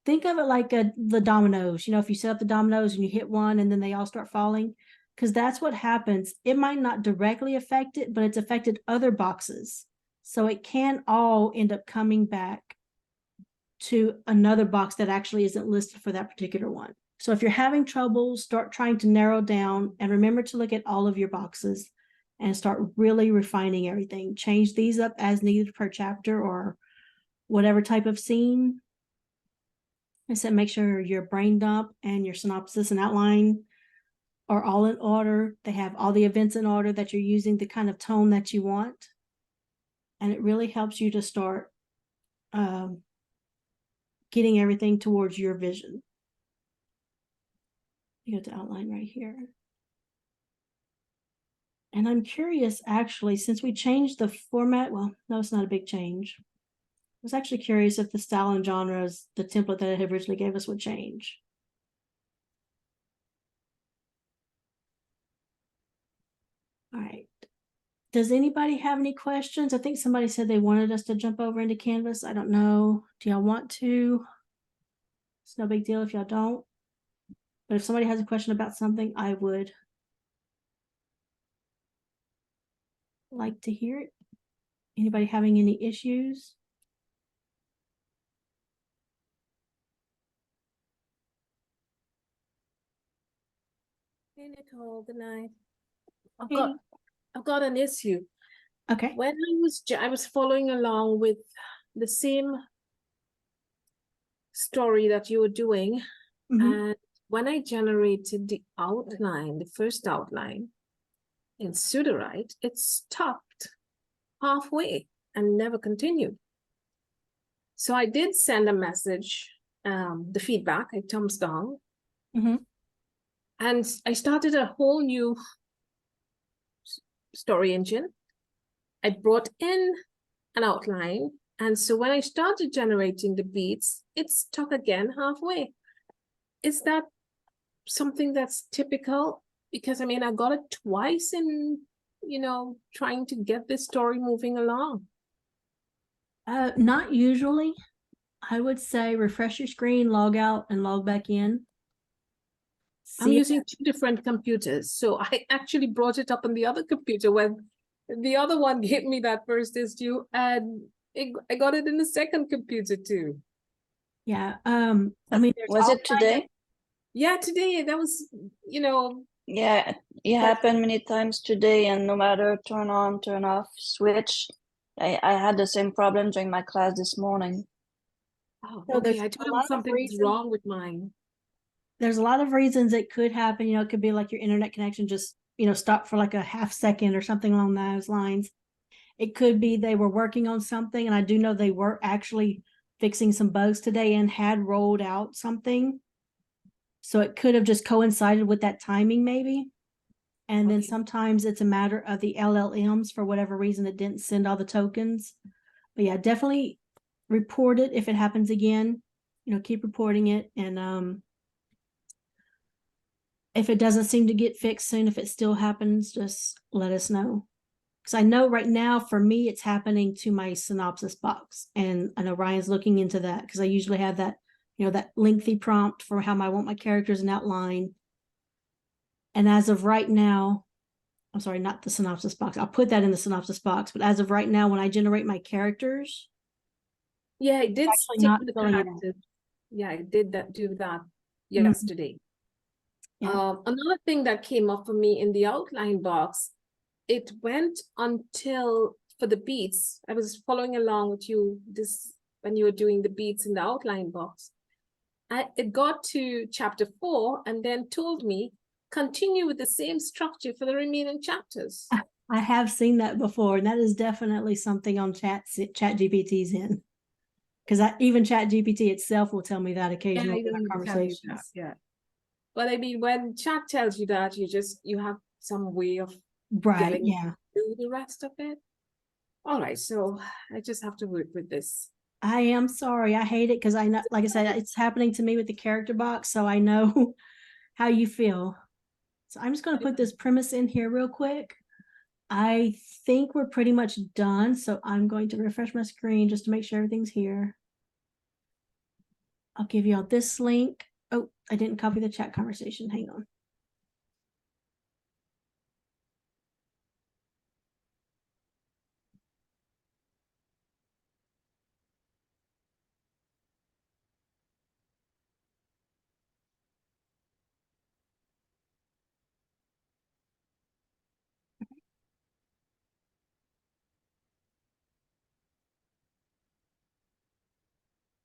Think of it like the dominoes. If you set up the dominoes and you hit one and then they all start falling, because that's what happens. It might not directly affect it, but it's affected other boxes. So it can all end up coming back to another box that actually isn't listed for that particular one. So if you're having trouble, start trying to narrow down and remember to look at all of your boxes and start really refining everything. Change these up as needed per chapter or whatever type of scene. I said, make sure your brain dump and your synopsis and outline are all in order. They have all the events in order, that you're using the kind of tone that you want. And it really helps you to start getting everything towards your vision. You go to outline right here. And I'm curious, actually, since we changed the format, well, no, it's not a big change. I was actually curious if the style and genres, the template that it had originally gave us, would change. All right. Does anybody have any questions? I think somebody said they wanted us to jump over into Canvas. I don't know. Do y'all want to? It's no big deal if y'all don't. But if somebody has a question about something, I would like to hear it. Anybody having any issues? Hey, Nicole, good night. Hey. I've got an issue. Okay. When I was following along with the same story that you were doing, and when I generated the outline, the first outline in Sudowrite, it stopped halfway and never continued. So I did send a message, the feedback, I thumbs down, and I started a whole new story engine. I brought in an outline, and so when I started generating the beats, it stuck again halfway. Is that something that's typical? Because I mean, I got it twice in, trying to get this story moving along. Not usually. I would say refresh your screen, log out, and log back in. I'm using two different computers, so I actually brought it up on the other computer when the other one gave me that first issue, and I got it in the second computer too. Yeah. I mean, was it today? Yeah, today. That was, Yeah, it happened many times today, and no matter turn on, turn off, switch. I had the same problem during my class this morning. Oh, So okay. I told him something was wrong with mine. There's a lot of reasons it could happen. It could be like your internet connection just, stopped for like a half second or something along those lines. It could be they were working on something, and I do know they were actually fixing some bugs today and had rolled out something. So it could have just coincided with that timing maybe. And then Okay. sometimes it's a matter of the LLMs, for whatever reason, it didn't send all the tokens. But yeah, definitely report it if it happens again. Keep reporting it. And if it doesn't seem to get fixed soon, if it still happens, just let us know. Because I know right now for me, it's happening to my synopsis box. And I know Ryan's looking into that because I usually have that, that lengthy prompt for how I want my characters and outline. And as of right now, I'm sorry, not the synopsis box. I'll put that in the synopsis box. But as of right now, when I generate my characters, Yeah, I did actually stick not the filling it out. characters. Yeah, I did do that yesterday. Yeah. Another thing that came up for me in the outline box, it went until for the beats. I was following along with you when you were doing the beats in the outline box. It got to chapter 4 and then told me continue with the same structure for the remaining chapters. I have seen that before, and that is definitely something on ChatGPT's in. Because even ChatGPT itself will tell me that occasionally in our conversations. Yeah. But I mean, when chat tells you that, you have some way of Right, getting yeah. through the rest of it. All right, so I just have to work with this. I am sorry. I hate it because I know, like I said, it's happening to me with the character box, so I know how you feel. So I'm just going to put this premise in here real quick. I think we're pretty much done, so I'm going to refresh my screen just to make sure everything's here. I'll give you all this link. Oh, I didn't copy the chat conversation. Hang on.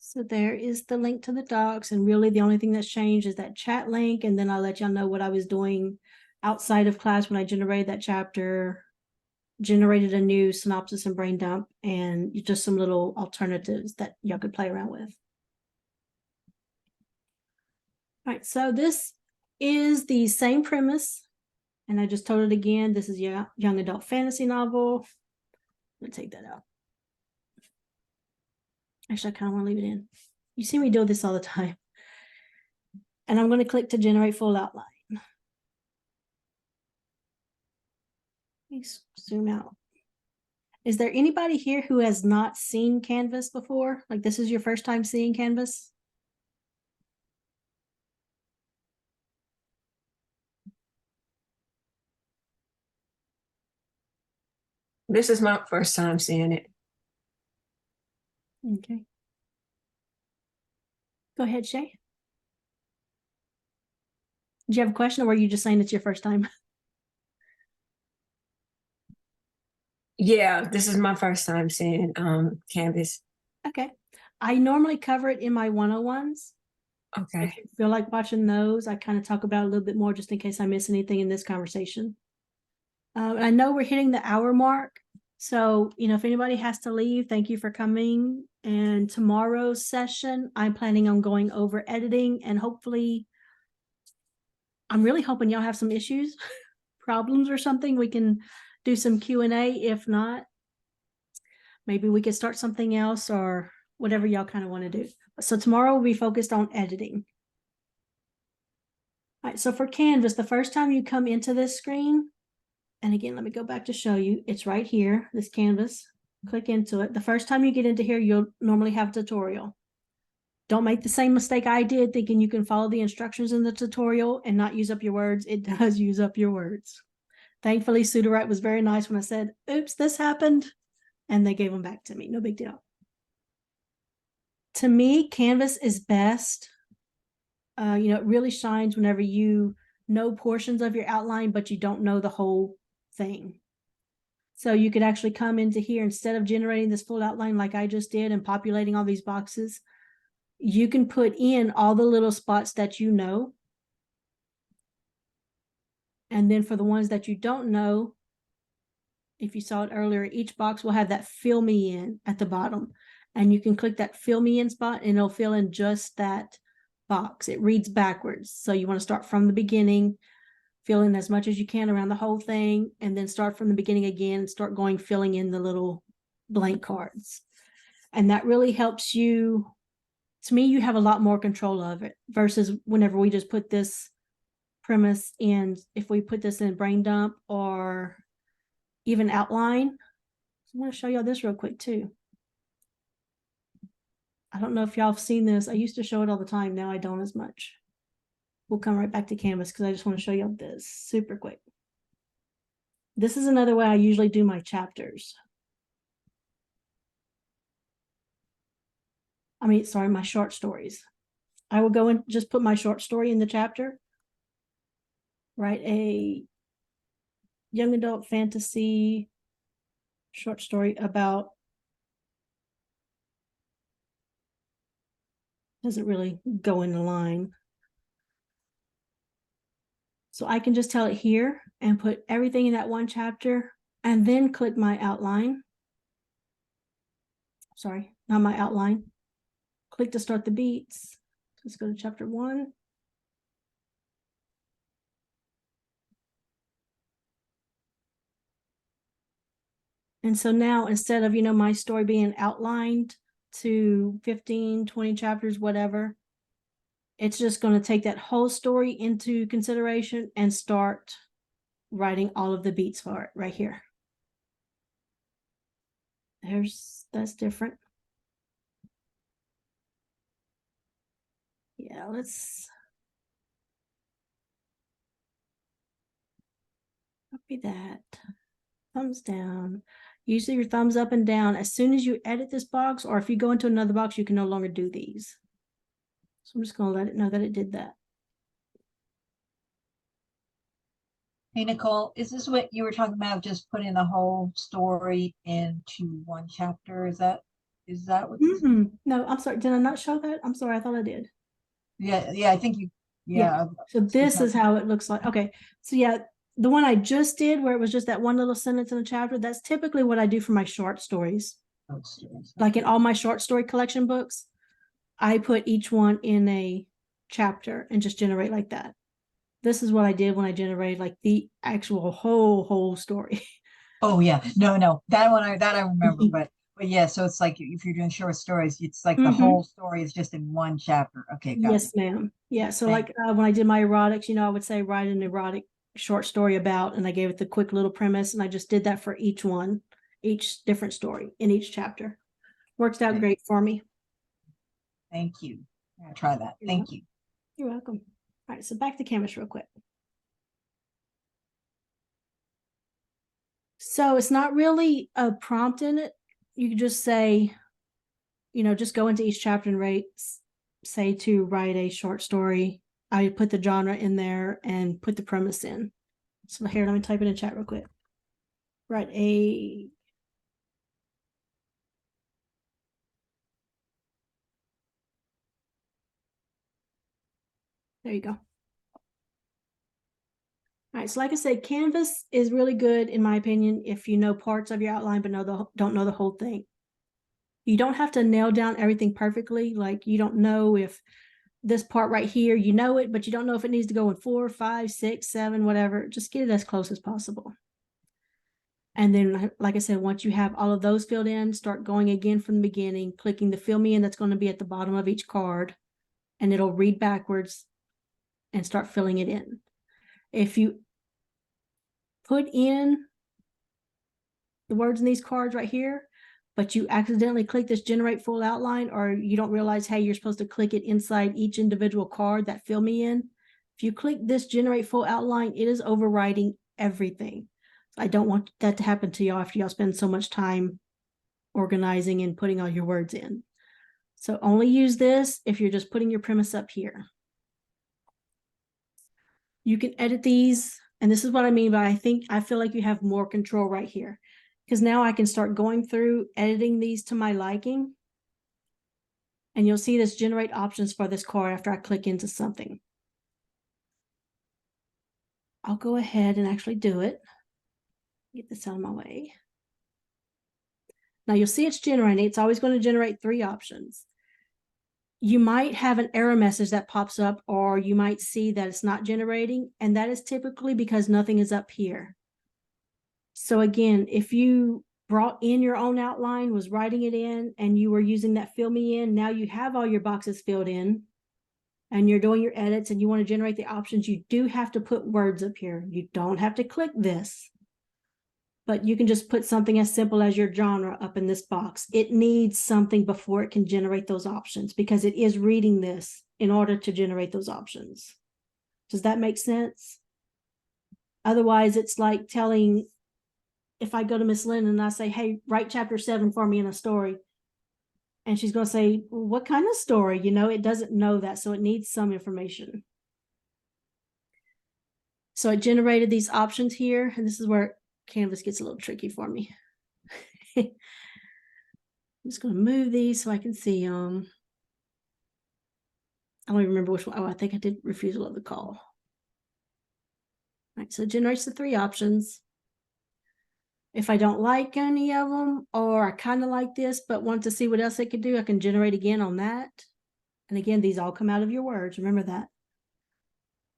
So there is the link to the docs, and really the only thing that's changed is that chat link, and then I'll let y'all know what I was doing outside of class when I generated that chapter, generated a new synopsis and brain dump, and just some little alternatives that y'all could play around with. All right, so this is the same premise, and I just told it again. This is a young adult fantasy novel. I'm gonna take that out. Actually, I kind of want to leave it in. You see me do this all the time. And I'm going to click to generate full outline. Let me zoom out. Is there anybody here who has not seen Canvas before? Like this is your first time seeing Canvas? This is my first time seeing it. Okay. Go ahead, Shay. Do you have a question, or were you just saying it's your first time? Yeah, this is my first time seeing Canvas. Okay. I normally cover it in my 101s. Okay. If you feel like watching those, I kind of talk about it a little bit more just in case I miss anything in this conversation. I know we're hitting the hour mark. So, if anybody has to leave, thank you for coming. And tomorrow's session, I'm planning on going over editing, and hopefully, I'm really hoping y'all have some issues, problems or something. We can do some Q&A. If not, maybe we could start something else or whatever y'all kind of want to do. So tomorrow we'll be focused on editing. All right, so for Canvas, the first time you come into this screen, and again, let me go back to show you. It's right here, this canvas. Click into it. The first time you get into here, you'll normally have a tutorial. Don't make the same mistake I did thinking you can follow the instructions in the tutorial and not use up your words. It does use up your words. Thankfully, Sudowrite was very nice when I said, oops, this happened. And they gave them back to me. No big deal. To me, Canvas is best. It really shines whenever you know portions of your outline, but you don't know the whole thing. So you could actually come into here instead of generating this full outline like I just did and populating all these boxes. You can put in all the little spots that you know. And then for the ones that you don't know, if you saw it earlier, each box will have that fill me in at the bottom. And you can click that fill me in spot and it'll fill in just that box. It reads backwards. So you want to start from the beginning, fill in as much as you can around the whole thing, and then start from the beginning again and start going, filling in the little blank cards. And that really helps you. To me, you have a lot more control of it versus whenever we just put this premise in, if we put this in brain dump or even outline. I want to show y'all this real quick too. I don't know if y'all have seen this. I used to show it all the time. Now I don't as much. We'll come right back to Canvas because I just want to show y'all this super quick. This is another way I usually do my chapters. I mean, sorry, my short stories. I will go and just put my short story in the chapter. Write a young adult fantasy short story about, doesn't really go in the line. So I can just tell it here and put everything in that one chapter and then click my outline. Sorry, not my outline. Click to start the beats. Let's go to chapter 1. And so now instead of, my story being outlined to 15, 20 chapters, whatever, it's just going to take that whole story into consideration and start writing all of the beats for it right here. That's different. Yeah, let's copy that. Thumbs down. Usually your thumbs up and down. As soon as you edit this box, or if you go into another box, you can no longer do these. So I'm just going to let it know that it did that. Hey, Nicole, is this what you were talking about? Just putting the whole story into one chapter? Is that what this is? No, I'm sorry. Did I not show that? I'm sorry. I thought I did. Yeah, I think you, yeah. So this is how it looks like. Okay. So yeah, the one I just did where it was just that one little sentence in a chapter, that's typically what I do for my short stories. Like in all my short story collection books, I put each one in a chapter and just generate like that. This is what I did when I generated like the actual whole story. Oh yeah, no, that one I remember, but yeah, so it's like if you're doing short stories, it's like the whole story is just in one chapter. Okay, got Yes, it. ma'am. Yeah, so like when I did my erotics, I would say write an erotic short story about, and I gave it the quick little premise, and I just did that for each one, each different story in each chapter. Works out great for me. Thank you. I'm gonna try that. Thank you. You're welcome. All right, so back to Canvas real quick. So it's not really a prompt in it. You can just say, just go into each chapter and say to write a short story. I put the genre in there and put the premise in. So here, let me type it in chat real quick. Write a there you go. All right, so like I said, Canvas is really good, in my opinion, if you know parts of your outline, but don't know the whole thing. You don't have to nail down everything perfectly. Like you don't know if this part right here, you know it, but you don't know if it needs to go in 4, 5, 6, 7, whatever. Just get it as close as possible. And then, like I said, once you have all of those filled in, start going again from the beginning, clicking the fill me in that's going to be at the bottom of each card, and it'll read backwards and start filling it in. If you put in the words in these cards right here, but you accidentally click this generate full outline, or you don't realize, hey, you're supposed to click it inside each individual card that fill me in. If you click this generate full outline, it is overriding everything. I don't want that to happen to y'all after y'all spend so much time organizing and putting all your words in. So only use this if you're just putting your premise up here. You can edit these, and this is what I mean by I feel like you have more control right here, because now I can start going through editing these to my liking, and you'll see this generate options for this card after I click into something. I'll go ahead and actually do it. Get this out of my way. Now you'll see it's generating. It's always going to generate 3 options. You might have an error message that pops up, or you might see that it's not generating, and that is typically because nothing is up here. So again, if you brought in your own outline, was writing it in, and you were using that fill me in, now you have all your boxes filled in, and you're doing your edits and you want to generate the options, you do have to put words up here. You don't have to click this, but you can just put something as simple as your genre up in this box. It needs something before it can generate those options, because it is reading this in order to generate those options. Does that make sense? Otherwise, it's like telling, if I go to Miss Lynn and I say, hey, write chapter 7 for me in a story, and she's going to say, well, what kind of story? You know, it doesn't know that, so it needs some information. So it generated these options here, and this is where Canvas gets a little tricky for me. I'm just going to move these so I can see them. I don't even remember which one. Oh, I think I did refusal of the call. All right, so it generates the 3 options. If I don't like any of them, or I kind of like this, but want to see what else it could do, I can generate again on that. And again, these all come out of your words. Remember that.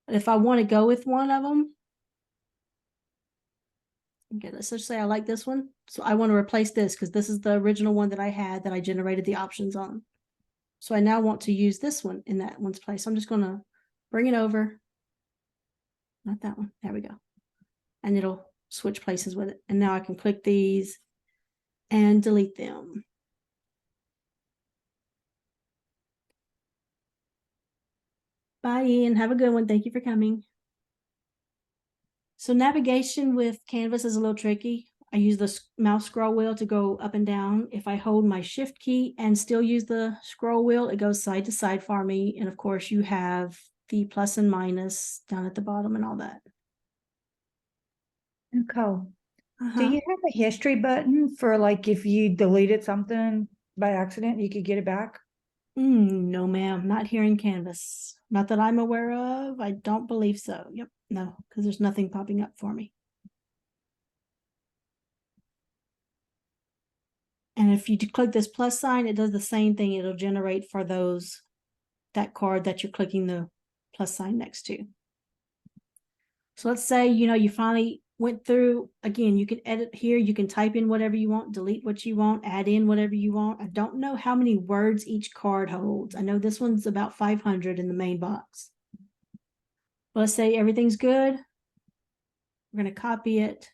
But if I want to go with one of them, okay, let's just say I like this one. So I want to replace this because this is the original one that I had that I generated the options on. So I now want to use this one in that one's place. So I'm just going to bring it over. Not that one. There we go. And it'll switch places with it. And now I can click these and delete them. Bye, Ian. Have a good one. Thank you for coming. So navigation with Canvas is a little tricky. I use the mouse scroll wheel to go up and down. If I hold my shift key and still use the scroll wheel, it goes side to side for me. And of course you have the plus and minus down at the bottom and all that. Nicole, do you have a history button for like if you deleted something by accident, you could get it back? No, ma'am, not here in Canvas. Not that I'm aware of. I don't believe so. Yep, no, because there's nothing popping up for me. And if you click this plus sign, it does the same thing. It'll generate for those, that card that you're clicking the plus sign next to. So let's say, you know, you finally went through, again, you can edit here, you can type in whatever you want, delete what you want, add in whatever you want. I don't know how many words each card holds. I know this one's about 500 in the main box. Let's say everything's good. We're going to copy it,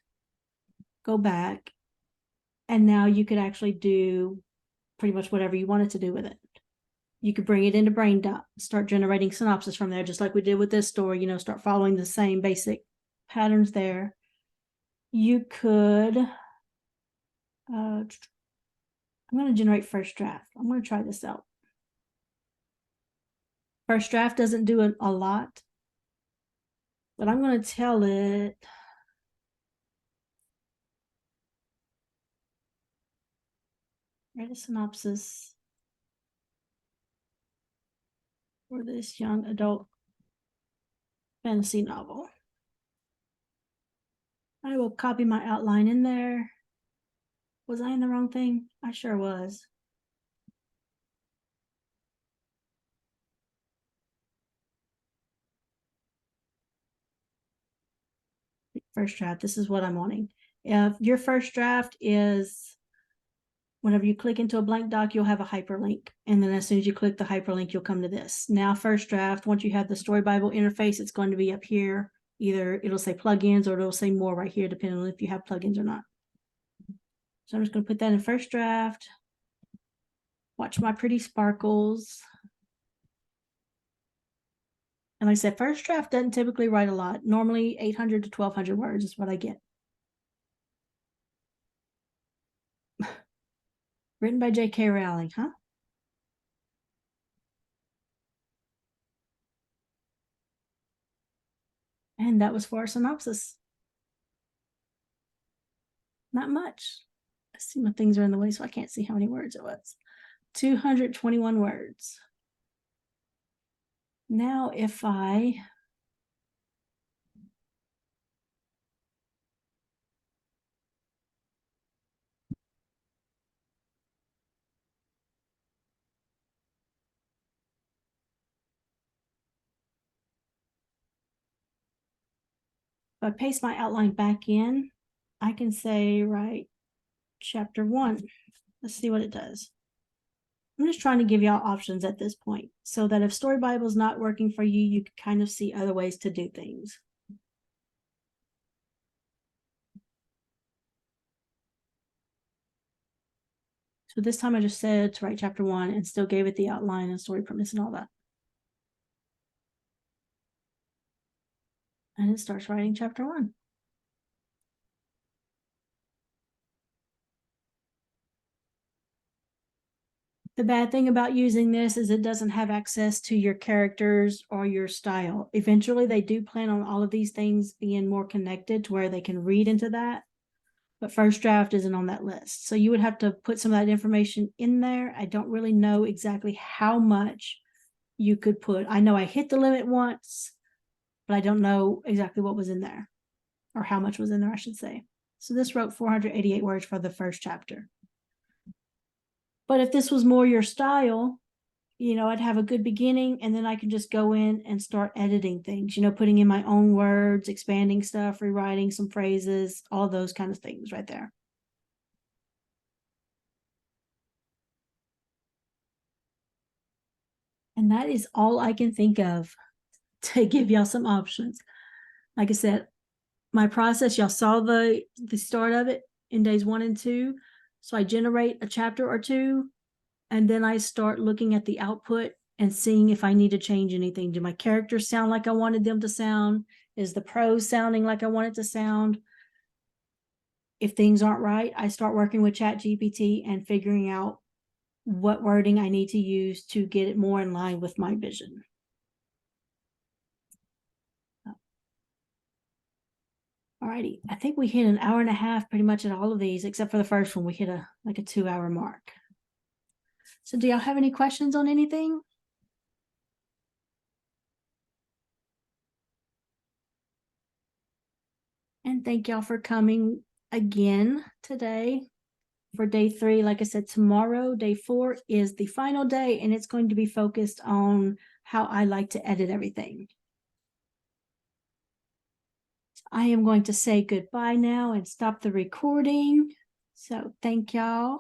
go back, and now you could actually do pretty much whatever you wanted to do with it. You could bring it into BrainDump, start generating synopsis from there, just like we did with this story, you know, start following the same basic patterns there. You could, I'm going to generate first draft. I'm going to try this out. First draft doesn't do a lot, but I'm going to tell it, write a synopsis for this young adult fantasy novel. I will copy my outline in there. Was I in the wrong thing? I sure was. First draft, this is what I'm wanting. If your first draft is, whenever you click into a blank doc, you'll have a hyperlink. And then as soon as you click the hyperlink, you'll come to this. Now, first draft, once you have the Story Bible interface, it's going to be up here. Either it'll say plugins or it'll say more right here, depending on if you have plugins or not. So I'm just going to put that in first draft. Watch my pretty sparkles. And like I said, first draft doesn't typically write a lot. Normally 800 to 1200 words is what I get. Written by J.K. Rowling, huh? And that was for a synopsis. Not much. I see my things are in the way, so I can't see how many words it was. 221 words. Now, if I If I paste my outline back in, I can say, right, chapter 1. Let's see what it does. I'm just trying to give y'all options at this point so that if Story Bible is not working for you, you can kind of see other ways to do things. So this time I just said to write chapter 1 and still gave it the outline and story premise and all that. And it starts writing chapter 1. The bad thing about using this is it doesn't have access to your characters or your style. Eventually, they do plan on all of these things being more connected to where they can read into that. But first draft isn't on that list. So you would have to put some of that information in there. I don't really know exactly how much you could put. I know I hit the limit once, but I don't know exactly what was in there or how much was in there, I should say. So this wrote 488 words for the first chapter. But if this was more your style, you know, I'd have a good beginning and then I can just go in and start editing things, you know, putting in my own words, expanding stuff, rewriting some phrases, all those kind of things right there. And that is all I can think of to give y'all some options. Like I said, my process, y'all saw the start of it in days 1 and 2. So I generate a chapter or two, and then I start looking at the output and seeing if I need to change anything. Do my characters sound like I wanted them to sound? Is the prose sounding like I want it to sound? If things aren't right, I start working with ChatGPT and figuring out what wording I need to use to get it more in line with my vision. Alrighty, I think we hit an hour and a half pretty much at all of these, except for the first one. We hit a 2-hour mark. So do y'all have any questions on anything? And thank y'all for coming again today for day 3. Like I said, tomorrow, day 4 is the final day, and it's going to be focused on how I like to edit everything. I am going to say goodbye now and stop the recording. So thank y'all.